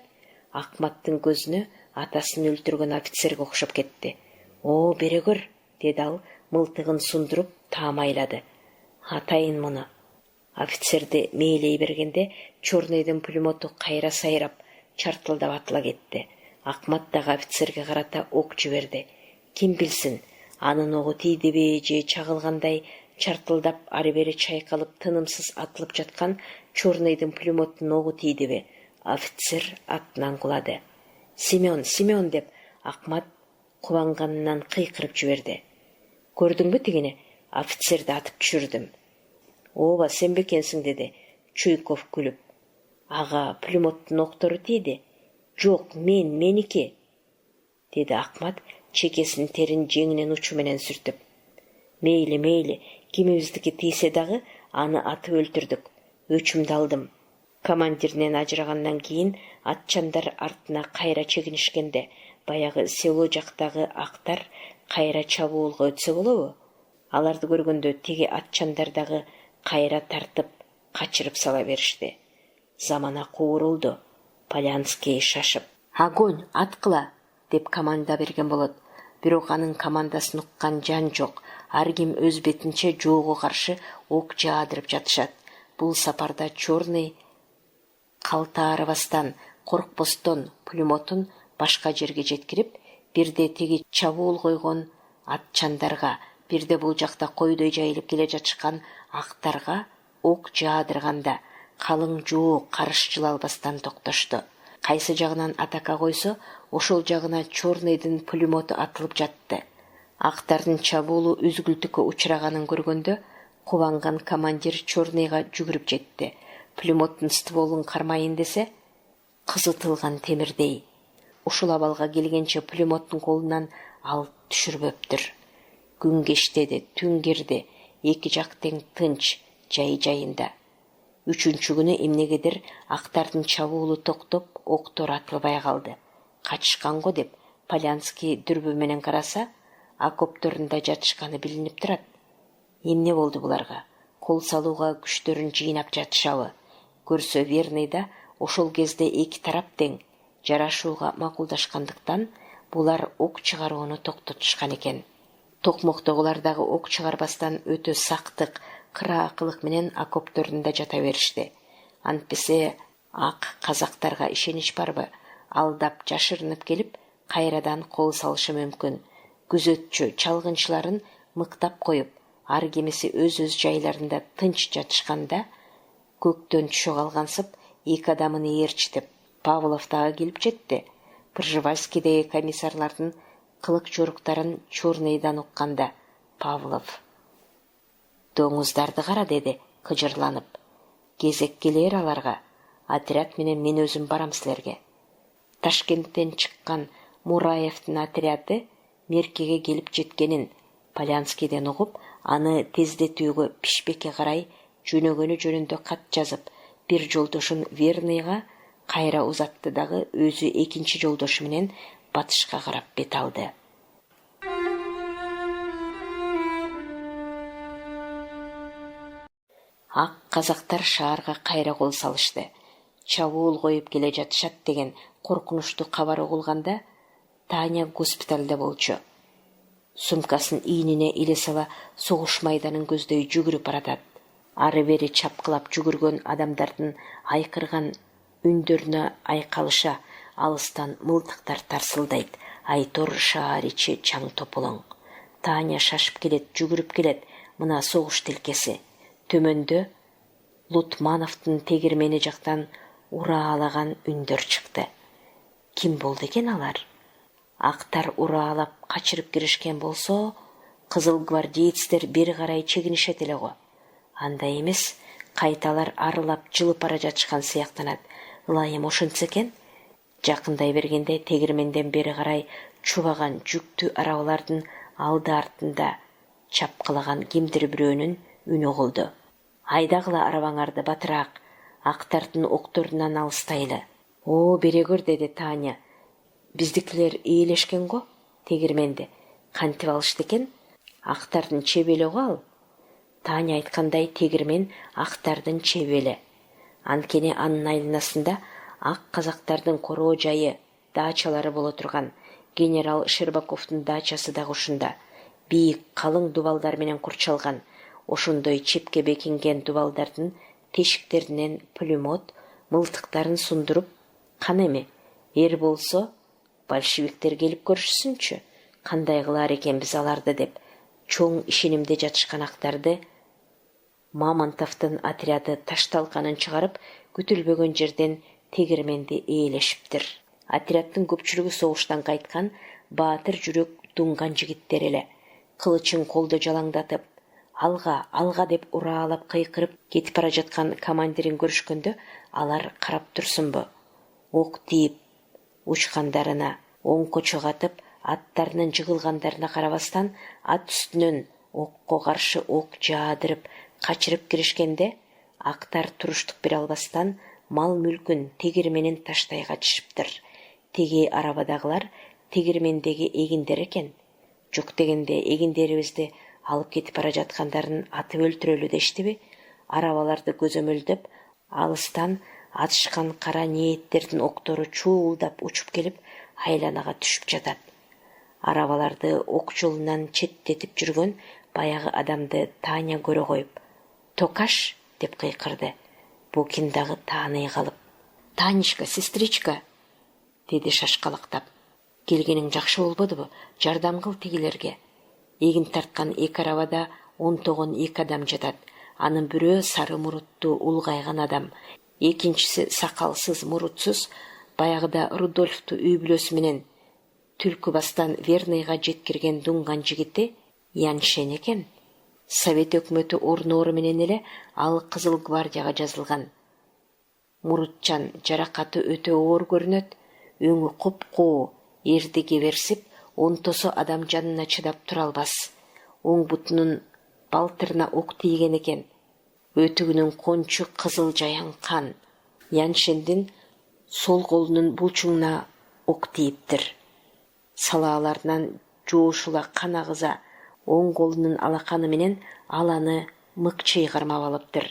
Акматтын көзүнө атасын өлтүргөн офицерге окшоп кетти. «О, бере көр!» деди ал, мылтыгын сундуруп таамайлады. «Атайын муну!» Офицерди мээлей бергенде Чорныйдын пулемоту кайра сайрап, чартылдап атыла кетти. Акмат дагы офицерге карата ок жиберди. Ким билсин, анын огу тийдиби же чагылгандай чартылдап ары бери чайкалып тынымсыз атылып жаткан Чорныйдын пулемотунун огу тийдиби? Офицер атынан кулады. «Семен, Семен!» деп Акмат кубанганынан кыйкырып жиберди. «Көрдүңбү тигини? Офицерди атып түшүрдүм». «Ооба, сен бекенсиң», деди Чуйков күлүп. «Ага, пулемоттун октору тийди». «Жок, меники», деди Акмат чекесин терин жеңинин учу менен сүртүп. Мейли, кимибиздики тийсе дагы аны атып өлтүрдүк. Өчүмдү алдым». Командиринен ажырагандан кийин атчандар артына кайра чегинишкенде, баягы село жактагы актар кайра чабуулга өтсө болобу? Аларды көргөндө тиги атчандар дагы кайра тартып, качырып сала беришти. Замана куурулду. Полянский шашып: «Огонь, аткыла!» деп команда берген болот. Бирок анын командасын уккан жан жок. Ар ким өз бетинче жоого каршы ок жаадырып жатышат. Бул сапарда Чорный калтаарыбастан, коркпостон пулемотун башка жерге жеткирип, бирде тиги чабуул койгон атчандарга, бирде бул жакта койдой жайылып келе жатышкан актарга ок жаадырганда, калың жоо карыш жылалбастан токтошту. Кайсы жагынан атака койсо, ошол жагына Чорныйдын пулемоту атылып жатты. Актардын чабуулу үзгүлтүккө учураганын көргөндө, кубанган командир Чорныйга жүгүрүп жетти. Пулемоттун стволун кармайын десе, кызытылган темирдей. Ушул абалга келгенче пулемоттун колунан алып түшүрбөптүр. Күн кечтеди, түн кирди, эки жак тең тынч, жайында. Үчүнчү күнү эмнегедир актардын чабуулу токтоп, октор атылбай калды. Качышкан го деп Полянский дүрбү менен караса, окопторунда жатышканы билинип турат. Эмне болду буларга? Кол салууга күчтөрүн жыйнап жатышабы? Көрсө верныйда ошол кезде эки тарап тең, жарашууга макулдашкандыктан булар ок чыгарууну токтотушкан экен. Токмоктогулар дагы ок чыгарбастан өтө сактык, кыраакылык менен окопторунда жата беришти. Антпесе ак казактарга ишенич барбы? Алдап жашырынып келип, кайрадан кол салышы мүмкүн. Күзөтчү чалгынчыларын мыктап коюп, ар кимиси өз жайларында тынч жатышканда, көктөн түшө калгансып, эки адамын ээрчитип, Павлов дагы келип жетти. Пржевальскийдеги комиссарлардын кылык жоруктарын Чорныйдан укканда, Павлов: "Доңуздарды кара", деди кыжырланып. "Кезек келер аларга. Отряд менен мен өзүм барам силерге." Ташкенттен чыккан Мураевдин отряды Меркеге келип жеткенин Полянскийден угуп, аны тездетүүгө Пишпекке карай жөнөгөнү жөнүндө кат жазып, бир жолдошун Верныйга кайра узатты дагы өзү экинчи жолдошу менен батышка карап бет алды. Ак казактар шаарга кайра кол салышты. Чабуул коюп келе жатышат деген коркунучтуу кабар угулганда, Таня госпиталда болчу. Сумкасын ийнине иле сала согуш майданын көздөй жүгүрүп баратат. Ары бери чапкылап жүгүргөн адамдардын айкырган үндөрүнө айкалыша алыстан мылтыктар тарсылдайт. Айтор шаар ичи чаң тополоң. Таня шашып келет, жүгүрүп келет. Мына согуш тилкеси. Төмөндө Лутмановдун тегирмени жактан ураалаган үндөр чыкты. Ким болду экен алар? Актар ураалап качырып киришкен болсо, кызыл гвардейцтер бери карай чегинишет эле го. Андай эмес, кайталар арылап жылып бара жатышкан сыяктанат. Ылайым ошентсе экен. Жакындай бергенде тегирменден бери карай чубаган жүктүү арабалардын алды артында чапкылаган кимдир бирөөнүн үнү угулду. "Айдагыла арабаңарды батыраак, актардын окторунан алыстайлы." "О, бере көр", деди Таня. "Биздикилер ээлешкен го тегирменди. Кантип алышты экен? Актардын чебели го ал." Таня айткандай, тегирмен актардын чебели. Анткени анын айланасында ак казактардын короо жайы, дачалары боло турган. Генерал Щербаковдун дачасы дагы ушунда. Бийик, калың дубалдар менен курчалган. Ошондой чепке бекинген дубалдардын тешиктеринен пулемет, мылтыктарын сундуруп, кан эми, эр болсо большевиктер келип көрүшсүнчү, кандай кылар экенбиз аларды деп, чоң ишенимде жатышкан актарды Мамонтовдун отряды ташталканын чыгарып, күтүлбөгөн жерден тегирменди ээлешиптир. Отряддын көпчүлүгү согуштан кайткан баатыр жүрөк дунган жигиттер эле. Кылычын колдо жалаңдатып, алга, алга деп ураалап кыйкырып кетип бара жаткан командирин көрүшкөндө, алар карап турсунбу? Ок тийип учкандарына, оңко чогатып, аттарынын жыгылгандарына карабастан, ат үстүнөн окко каршы ок жаадырып, качырып киришкенде, актар туруштук бере албастан мал мүлкүн тегирменин таштай качышыптыр. Теги арабадагылар тегирмендеги эгиндер экен. Жок дегенде эгиндерибизди алып кетип бара жаткандарын атып өлтүрөлү дештиби? Арабаларды көзөмөлдөп, алыстан атышкан кара ниеттердин октору чуулдап учуп келип, айланага түшүп жатат. Арабаларды ок жолунан четтетип жүргөн баягы адамды Таня көрө коюп, "Токаш!" деп кыйкырды. Букин дагы тааный калып, "Танечка, сестричка!" деди шашкалактап. "Келгениң жакшы болбодубу? Жардам кыл тигилерге." Эгин тарткан эки арабада 10 эки адам жатат. Анын бирөө сары муруттуу улгайган адам, экинчиси сакалсыз, мурутсуз, баягыда Рудольфту үй бүлөсү менен Түлкү бастан Верныйга жеткирген дунган жигити Яншен экен. Совет өкмөтү орнору менен эле ал Кызыл гвардияга жазылган. Мурутчан, жаракаты өтө оор көрүнөт, өңү куп-куу, эрди кеберсип, онтосо адам жанына чыдап тура албас. Оң бутунун балтырына ок тийген экен. Өтүгүнүн кончу кызыл жаян кан. Яншендин сол колунун булчуңуна ок тийиптир. Салааларынан жоошула кан агыза, оң колунун алаканы менен аланы мыкчый кармап алыптыр.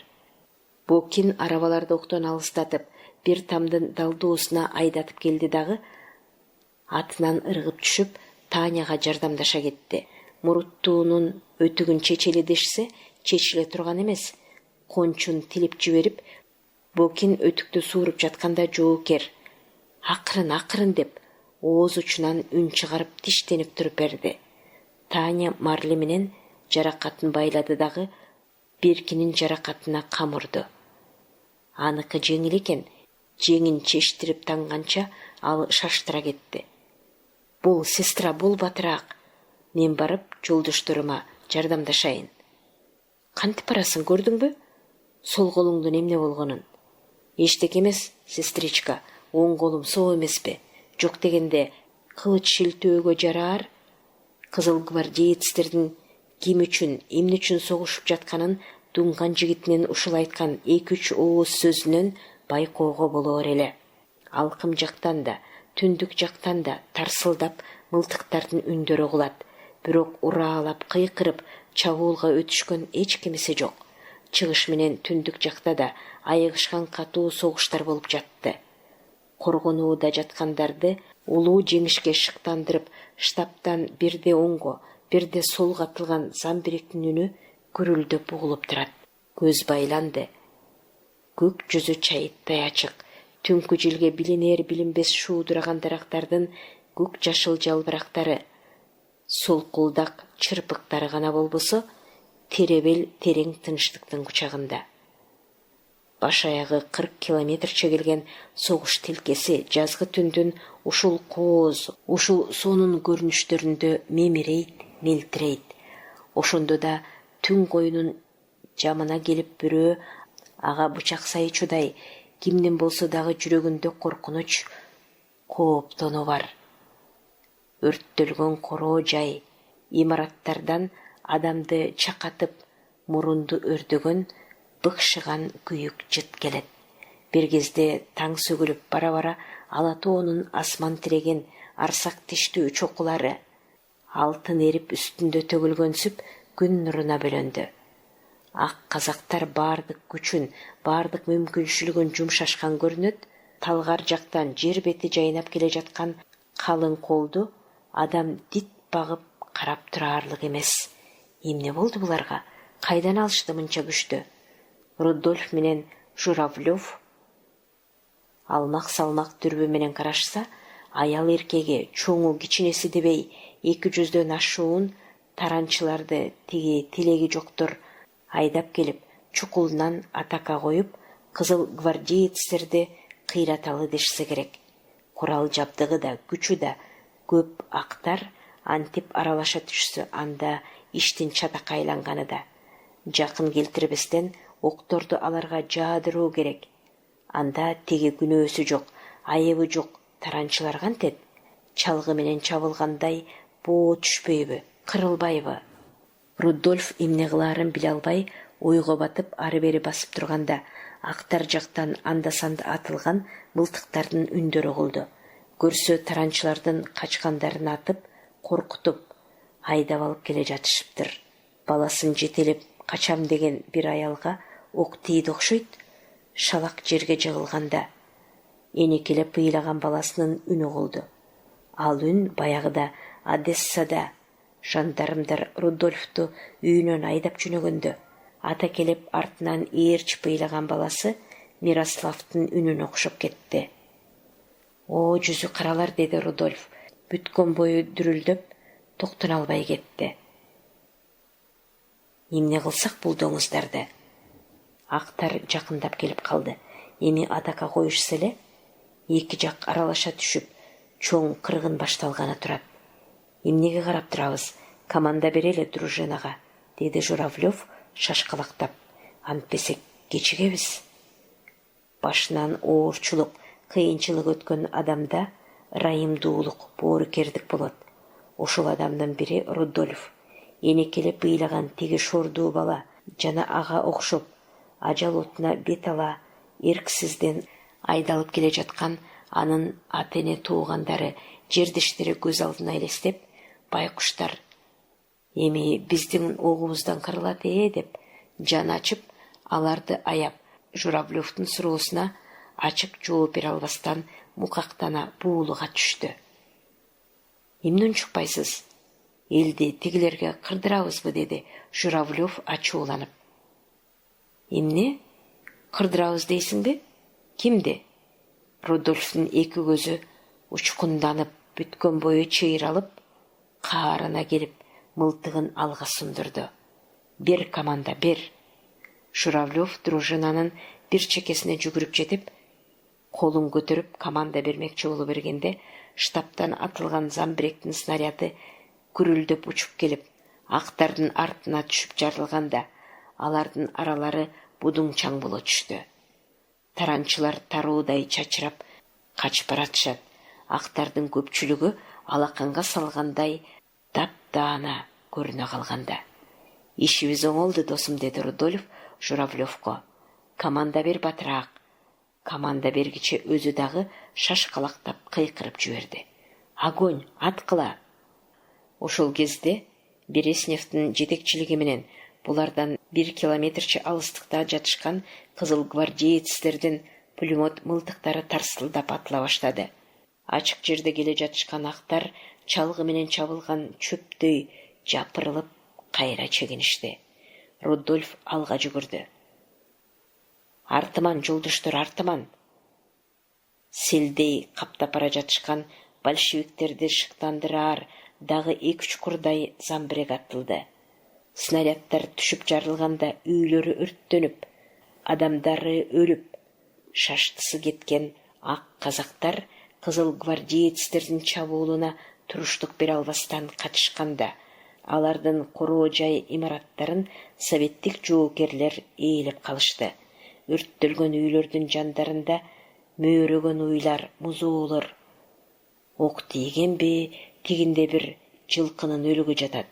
Букин арабаларды октон алыстатып, бир тамдын далдоосуна айдатып келди дагы, атынан ыргып түшүп, Таняга жардамдаша кетти. Муруттуунун өтүгүн чечели дешсе, чечиле турган эмес. Кончун тилип жиберип, Бокин өтүктү сууруп жатканда жоокер акырын деп ооз учунан үн чыгарып тиштенип туруп берди. Таня марли менен жаракатын байлады дагы, Беркинин жаракатына камырды. Аныкы жеңил экен. Жеңин чештирип таңганча ал шаштыра кетти. Бул сестра, бул батыраак. Мен барып жолдошторума жардамдашайын. Кантип барасың, көрдүңбү? Сол колуңдун эмне болгонун? Эчтеке эмес, сестричка, оң колум соо эмеспи? Жок дегенде кылыч шилтөөгө жараар. Кызыл гвардеецтердин ким үчүн, эмне үчүн согушуп жатканын Дунган жигитинин ушул айткан 2-3 ооз сөзүнөн байкоого болоор эле. Алкым жактан да, түндүк жактан да тарсылдап мылтыктардын үндөрү угулат. Бирок ураалап, кыйкырып, чабуулга өтүшкөн эч кимиси жок. Чыгыш менен түндүк жакта да айыгышкан катуу согуштар болуп жатты. Коргонууда жаткандарды улуу жеңишке шыктандырып, штабтан бирде оңго, бирде солго атылган замбиректин үнү гүрүлдөп угулуп турат. Көз байланды. Көк жүзү чайыттай ачык. Түнкү жылге билинер билинбес шуудураган дарактардын көк жашыл жалбырактары, солкулдак чырпыктары гана болбосо, теребел терең тынчтыктын кучагында. Баш аягы 40 километрче келген согуш тилкеси жазгы түндүн ушул кооз, ушул сонун көрүнүштөрүндө мемирейт, мелтирейт. Ошондо да түн коюнун жамына келип бирөө ага бычак сайчудай, кимдин болсо дагы жүрөгүндө коркунуч, кооптонуу бар. Өрттөлгөн короо жай, имараттардан адамды чакатып, мурунду өрдөгөн, быкшыган күйүк жыт келет. Бир кезде таң сөгүлүп бара-бара ала тоонун асман тиреген арсак тиштүү чокулары, алтын эрип үстүндө төгүлгөн сүп күн нуруна бөлөндү. Ак казактар бардык күчүн, бардык мүмкүнчүлүгүн жумшашкан көрүнөт. Талгар жактан жер бети жайнап келе жаткан калың колду адам дит багып карап турарлык эмес. Эмне болду буларга? Кайдан алышты мынча күчтү? Рудольф менен Журавлев алмак-салмак дүрбү менен карашса, аял эркеги чоңу кичинеси дебей 200дөн ашуун таранчыларды тиги тилеги жоктор айдап келип, чукулунан атака коюп, кызыл гвардеецтерди кыйраталы дешсе керек. Курал жабдыгы да, күчү да көп актар антип аралаша түшсө, анда иштин чатакка айланганы да. Жакын келтирбестен окторду аларга жаадыруу керек. Анда теги күнөөсү жок, айыбы жок таранчылар кантет? Чалгы менен чабылгандай боо түшпөйбү, кырылбайбы? Рудольф эмне кылаарын биле албай, ойго батып ары-бери басып турганда, актар жактан анда-санда атылган мылтыктардын үндөрү угулду. Көрсө таранчылардын качкандарын атып, коркутуп, айдап алып келе жатышыптыр. Баласын жетелеп качам деген бир аялга ок тийди окшойт. Шалак жерге жыгылганда энекелеп ыйлаган баласынын үнү угулду. Ал үн баягыда Одессада жандармдар Рудольфту үйүнөн айдап жөнөгөндө ата келеп артынан ээрчип ыйлаган баласы Мирославдын үнүнө окшоп кетти. О, жүзү каралар, деди Рудольф. Бүткөн бою дүрүлдөп, токтоно албай кетти. Эмне кылсак бул доңуздарды? Актар жакындап келип калды. Эми атака коюшса эле, эки жак аралаша түшүп, чоң кыргын башталганы турат. Эмнеге карап турабыз? Команда берели дружинага, деди Журавлев шашкалактап. Антпесек кечигебиз. Башынан оорчулук, кыйынчылык өткөн адамда ырайымдуулук, боорукердик болот. Ошол адамдын бири Рудольф. Энекелеп ыйлаган теги шордуу бала жана ага окшоп ажал отуна бет ала эрксизден айдалып келе жаткан анын ата-эне туугандары, жердештери көз алдына элестеп, байкуштар эми биздин огубуздан кырылат деп жан ачып, аларды аяп, Журавлевдун суроосуна ачык жооп бере албастан мукактана буулуга түштү. Эмне унчукпайсыз? Элди тигилерге кырдырабызбы, деди Журавлев ачууланып. Эмне? Кырдырабыз дейсиңби? Кимди? Рудольфтун эки көзү учкунданып, бүткөн бою чыйралып, каарына келип, мылтыгын алга сундурду. Бер, команда, бер. Журавлев дружинанын бир чекесине жүгүрүп жетип, колун көтөрүп команда бермекчи боло бергенде, штабтан атылган замбиректин снаряды күрүлдөп учуп келип, актардын артына түшүп жарылганда, алардын аралары будуңчаң боло түштү. Таранчылар таруудай чачырап качып баратышат. Актардын көпчүлүгү алаканга салгандай таптаана көрүнө калганда. Ишибиз оңолду, досум, деди Рудольф Журавлевко. Команда бер, батыраак. Команда бергиче өзү дагы шашкалактап кыйкырып жиберди. Огонь, аткыла! Ошол кезде Бересневдин жетекчилиги менен булардан 1 километрче алыстыкта жатышкан кызыл гвардеецтердин пулемет мылтыктары тарсылдап атыла баштады. Ачык жерде келе жатышкан актар чалгы менен чабылган чөптөй жапырылып кайра чегиништи. Рудольф алга жүгүрдү. Артыман, жолдоштор, артыман! Селдей каптап бара жатышкан большевиктерди шыктандыраар дагы 2-3 курдай замбирек атылды. Снарядтар түшүп жарылганда үйлөрү өрттөнүп, адамдары өлүп, шаштысы кеткен ак казактар кызыл гвардеецтердин чабуулуна туруштук бере албастан качышканда, алардын короо жай имараттарын советтик жоокерлер ээлеп калышты. Өрттөлгөн үйлөрдүн жандарында мөөрөгөн уйлар, музоолор. Ок тийгенби, тигинде бир жылкынын өлүгү жатат.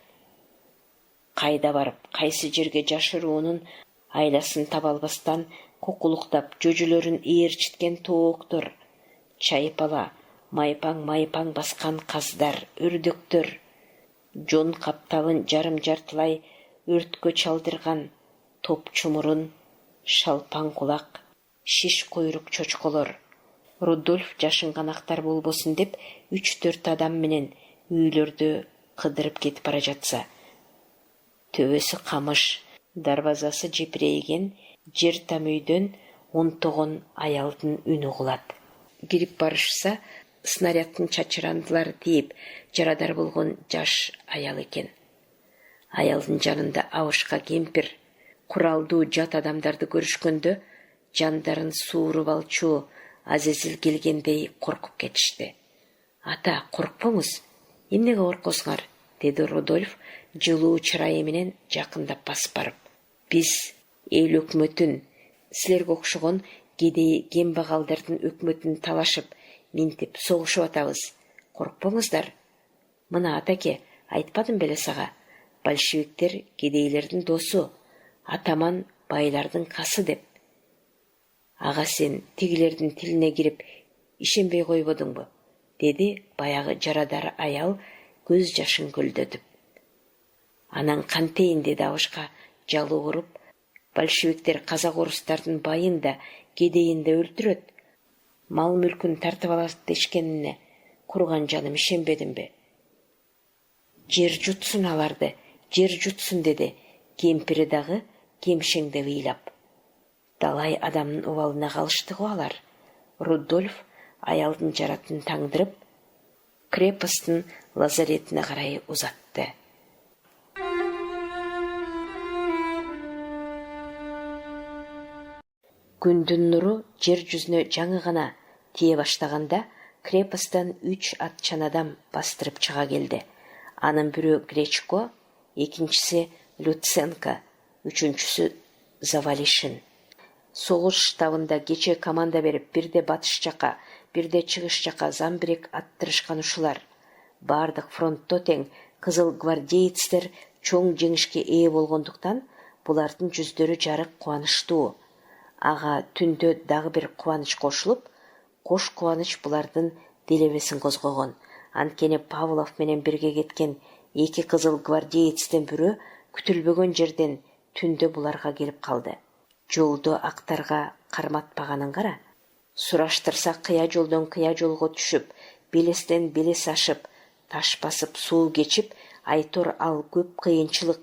Кайда барып, кайсы жерге жашыруунун айласын таба албастан кукулуктап жөжөлөрүн ээрчиткен тооктор, чайпала, майпаң баскан каздар, өрдөктөр, жон капталын жарым-жартылай өрткө чалдырган топ чумурун, шалпаң кулак, шиш койрук чочколор. Рудольф жашынган актар болбосун деп 3-4 адам менен үйлөрдү кыдырып кетип бара жатса, төбөсү камыш, дарбазасы жепирейген жер там үйдөн 10 аялдын үнү угулат. Кирип барышса, снарядтын чачырандылары тийип, жарадар болгон жаш аял экен. Аялдын жанында абышка кемпир, куралдуу жат адамдарды көрүшкөндө, жандарын сууруп алчу азизил келгендей коркуп кетишти. Ата, коркпоңуз, эмнеге коркосуңар, деди Рудольф жылуу чырайы менен жакындап басып барып. Биз эл өкмөтүн, силерге окшогон кедей кембагалдардын өкмөтүн талашып, минтип согушуп атабыз. Коркпоңуздар. Мына атаке, айтпадым беле сага, большевиктер кедейлердин досу, атаман байлардын касы деп. Ага, сен тигилердин тилине кирип ишенбей койбодуңбу, деди баягы жарадар аял көз жашын көлдөтүп. Анан кантейин, деди абышка жалуу уруп, большевиктер казак орустардын байын да кедейин да өлтүрөт, мал мүлкүн тартып алат дешкенине курган жаным ишенбедимби? Жер жутсун аларды, жер жутсун, деди кемпири дагы кемшеңдеп ыйлап. Далай адамдын убалына калышты го алар. Рудольф аялдын жаратын таңдырып, крепостун лазаретине карай узатты. Күндүн нуру жер жүзүнө жаңы гана тие баштаганда, крепосттан 3 атчан адам бастырып чыга келди. Анын бирөө Гречко, экинчиси Люценко, үчүнчүсү Завалишин. Согуш штабында кече команда берип, бирде батыш жака, бирде чыгыш жака замбирек аттырышкан ушулар. Бардык фронтто тең кызыл гвардеецтер чоң жеңишке ээ болгондуктан, булардын жүздөрү жарык кубанычтуу. Ага түндө дагы бир кубаныч кошулуп, кош кубаныч булардын делебесин козгогон. Анткени Павлов менен бирге кеткен 2 кызыл гвардеецтен бирөө күтүлбөгөн жерден түндө буларга келип калды. Жолдо актарга карматпаганын кара. Сураштырса кыя жолдон кыя жолго түшүп, белестен белес ашып, таш басып, суу кечип, айтор ал көп кыйынчылык,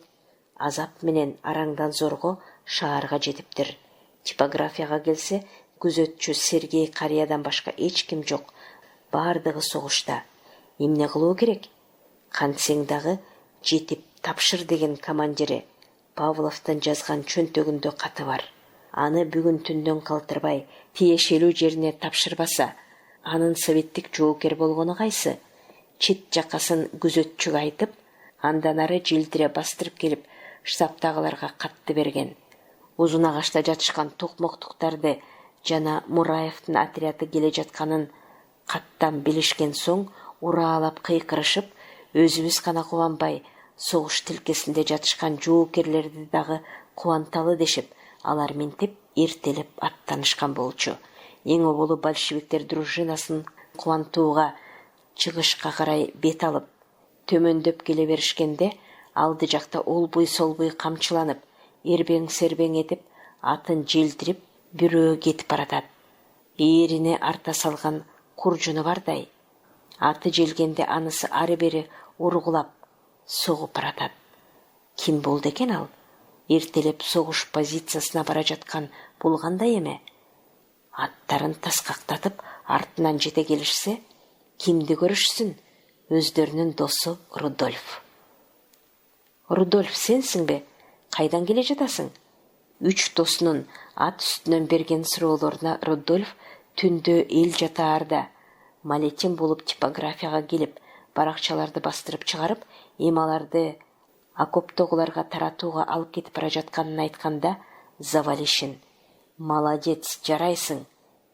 азап менен араңдан зорго шаарга жетиптир. Типографияга келсе, күзөтчү Сергей карыядан башка эч ким жок. Бардыгы согушта. Эмне кылуу керек? Кантсең дагы жетип тапшыр деген командири Павловдон жазган чөнтөгүндө каты бар. Аны бүгүн түндөн калтырбай тиешелүү жерине тапшырбаса, анын советтик жоокер болгону кайсы? Чет жакасын күзөтчүгө айтып, андан ары жилдире бастырып келип, штабтагыларга катты берген. Узун агачта жатышкан токмоктуктарды жана Мураевдин отряды келе жатканын каттан билишкен соң, ураалап кыйкырышып, өзүбүз гана кубанбай, согуш тилкесинде жатышкан жоокерлерди дагы кубанталы дешип, алар минтип эртелеп аттанышкан болчу. Эң оболу большевиктер дружинасын кубантууга чыгышка карай бет алып, төмөндөп келе беришкенде, алды жакта олбуй солбуй камчыланып, эрбең-сербең этип, атын желдирип, бирөө кетип баратат. Ээрине арта салган куржуну бардай. Аты желгенде анысы ары-бери ургулап, согуп баратат. Ким болду экен ал? Эртелеп согуш позициясына бара жаткан болгандай эме. Аттарын таскактатып, артынан жете келишсе, кимди көрүшсүн? Өздөрүнүн досу Рудольф. Рудольф, сенсиңби? Кайдан келе жатасың? 3 досунун ат үстүнөн берген суроолоруна Рудольф түндө эл жатаарда малетин болуп типографияга келип, баракчаларды бастырып чыгарып, эмаларды окоптогуларга таратууга алып кетип бара жатканын айтканда, Завалишин: "Молодец, жарайсың",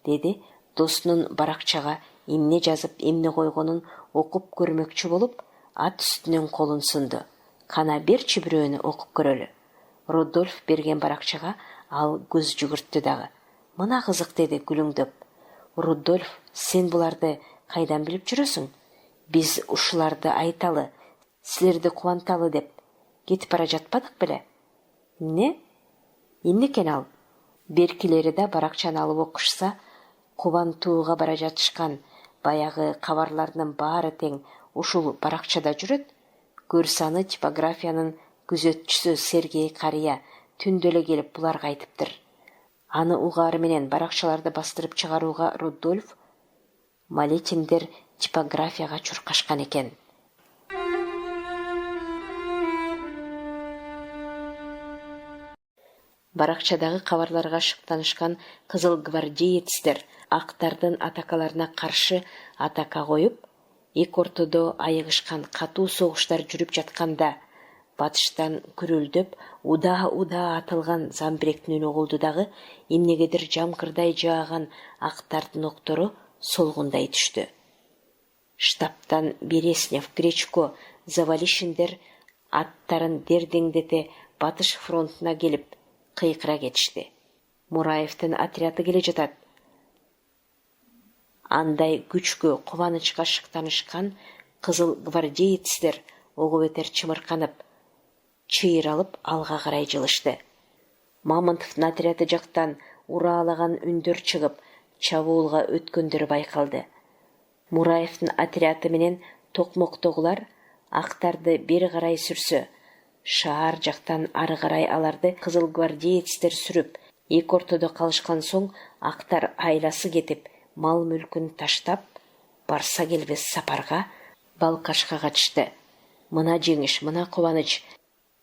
деди, досунун баракчага эмне жазып, эмне койгонун окуп көрмөкчү болуп, ат үстүнөн колун сунду. "Кана берчи бирөөнү окуп көрөлү". Рудольф берген баракчага ал көз жүгүрттү дагы. "Мына кызык", деди күлүңдөп. "Рудольф, сен буларды кайдан билип жүрөсүң? Биз ушуларды айталы, силерди кубанталы деп кетип бара жатпадык беле?" "Эмне? Эмне экен ал?" Беркилери да баракчаны алып окушса, кубантууга бара жатышкан баягы кабарлардын баары тең ушул баракчада жүрөт. Көрсө аны типографиянын күзөтчүсү Сергей карыя түндө эле келип буларга айтыптыр. Аны угаары менен баракчаларды бастырып чыгарууга Рудольф малетиндер типографияга чуркашкан экен. Баракчадагы кабарларга шыктанышкан кызыл гвардеецтер актардын атакаларына каршы атака коюп, эки ортодо айыгышкан катуу согуштар жүрүп жатканда, батыштан күрөлдөп, удаа атылган замбиректин үнү угулду дагы, эмнегедир жамкырдай жааган актардын октору солгундай түштү. Штабтан Береснев, Гречко, Завалишиндер аттарын дердеңдете батыш фронтуна келип, кыйкыра кетишти. Мураевдин отряды келе жатат. Андай күчкө, кубанычка шыктанышкан кызыл гвардеецтер ого бетер чымырканып, чыйралып алга карай жылышты. Мамонтовдун отряды жактан ураалаган үндөр чыгып, чабуулга өткөндөрү байкалды. Мураевдин отряды менен токмоктогулар актарды бери карай сүрсө, шаар жактан ары карай аларды кызыл гвардеецтер сүрүп, эки ортодо калышкан соң актар айласы кетип, мал мүлкүн таштап, барса келбес сапарга Балкашка качышты. Мына жеңиш, мына кубаныч.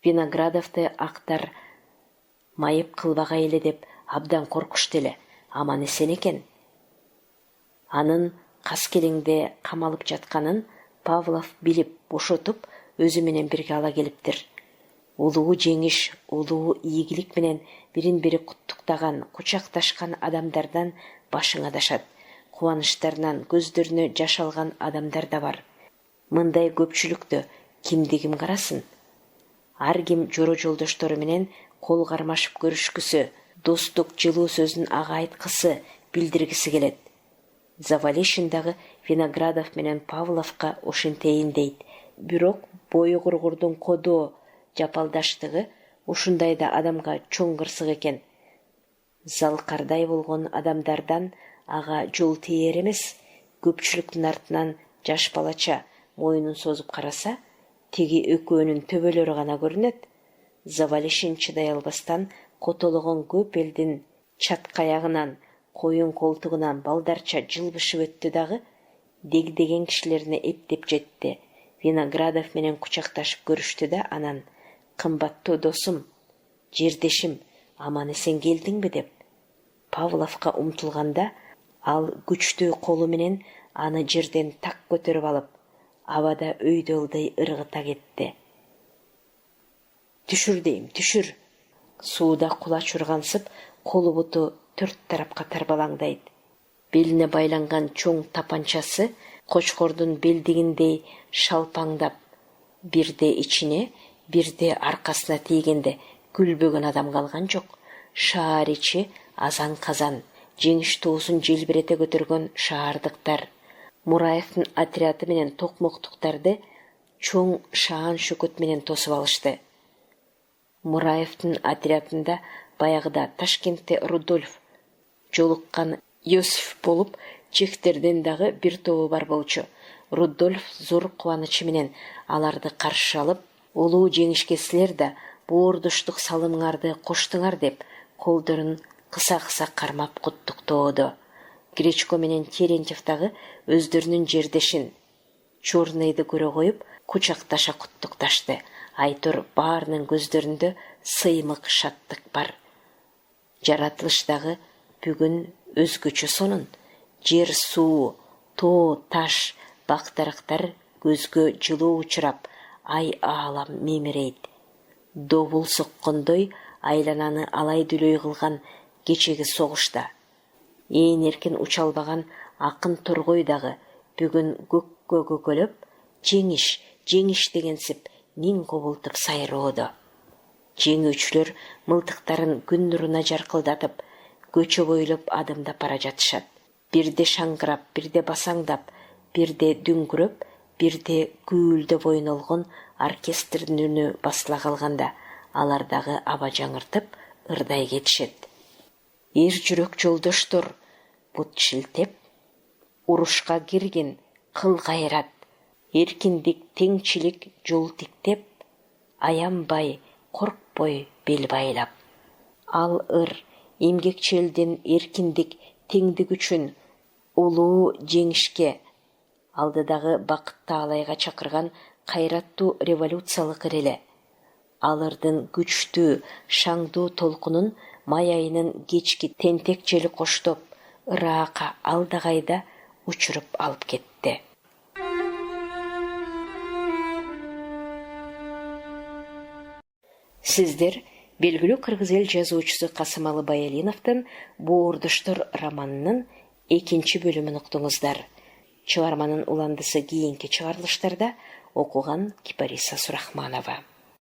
Виноградовду актар майып кылбагай эле деп абдан коркушту эле. Аман эсен экен. Анын каскелеңде камалып жатканын Павлов билип, бошотуп, өзү менен бирге ала келиптир. Улуу жеңиш, улуу ийгилик менен бирин-бири куттуктаган, кучакташкан адамдардан башың адашат. Кубанычтарынан көздөрүнө жаш алган адамдар да бар. Мындай көпчүлүктө кимди ким карасын? Ар ким жоро жолдоштору менен кол кармашып көрүшкүсү, достук жылуу сөзүн ага айткысы, билдиргиси келет. Завалишин дагы Виноградов менен Павловка ошентейин дейт. Бирок бою кургурдун кодоо, жапалдаштыгы ушундайда адамга чоң кырсык экен. Залкардай болгон адамдардан ага жол тээр эмес. Көпчүлүктүн артынан жаш балача мойнун созуп караса, теги экөөнүн төбөлөрү гана көрүнөт. Завалишин чыдай албастан котологон көп элдин чаткаягынан, коюн колтугунан балдарча жылбышып өттү дагы, дегдеген кишилерине эптеп жетти. Виноградов менен кучакташып көрүштү да анан: «Кымбаттуу досум, жердешим, аман эсен келдиңби?» деп Павловка умтулганда, ал күчтүү колу менен аны жерден так көтөрүп алып, абада өйдөлдөй ыргыта кетти. «Түшүр дейм, түшүр!» Сууда кулач ургансып, колу буту төрт тарапка тарбалаңдайт. Белине байланган чоң тапанчасы кочкордун белдигиндей шалпаңдап, бирде ичине, бирде аркасына тийгенде күлбөгөн адам калган жок. Шаар ичи азан-казан, жеңиш туусун желбирете көтөргөн шаардыктар. Мураевдин отряды менен токмоктуктарды чоң шаан шөкөт менен тосуп алышты. Мураевдин отрядында баягыда Ташкентте Рудольф, жолуккан Йосиф болуп, чехтерден дагы бир тобу бар болчу. Рудольф зор кубанычы менен аларды каршы алып: «Улуу жеңишке силер да боордуштук салымыңарды коштуңар» деп колдорун кыса-кыса кармап куттуктоодо. Гречко менен Терентьев дагы өздөрүнүн жердешин Чорныйды көрө коюп, кучакташа куттукташты. Айтор баарынын көздөрүндө сыймык шаттык бар. Жаратылыштагы бүгүн өзгөчө сонун. Жер, суу, тоо, таш, бак-дарактар көзгө жылуу учурап, ай аалам мемирейт. Добул соккондой айлананы алай-дүлөй кылган кечеги согушта ээн эркин уча албаган акын торгой дагы бүгүн көккө көкөлөп, жеңиш, жеңиш дегенсип миң кобултуп сайроодо. Жеңүүчүлөр мылтыктарын күн нуруна жаркылдатып, көчө бойлоп адымдап бара жатышат. Бирде шаңгырап, бирде басаңдап, бирде дүңгүрөп, бирде күүлдөп ойнолгон оркестрдин үнү басыла калганда, алар дагы аба жаңыртып ырдай кетишет. Эр жүрөк жолдоштор, бут шилтеп, урушка киргин кыл кайрат, эркиндик, теңчилик жол тиктеп, аянбай, коркпой бел байлап. Ал ыр эмгекчилдин эркиндик, теңдик үчүн улуу жеңишке, алдыдагы бакытты алайга чакырган кайраттуу революциялык ыр эле. Ал ырдын күчтүү, шаңдуу толкунун май айынын кечки тентек жели коштоп, Ыраака алдагайда учуруп алып кетти. Сиздер белгилүү кыргыз эл жазуучусу Касымалы Баялиновдун «Боордуштор» романынын 2 бөлүмүн уктуңуздар. Чыгарманын уландысы кийинки чыгарылыштарда окуган Кипариса Сурахманова.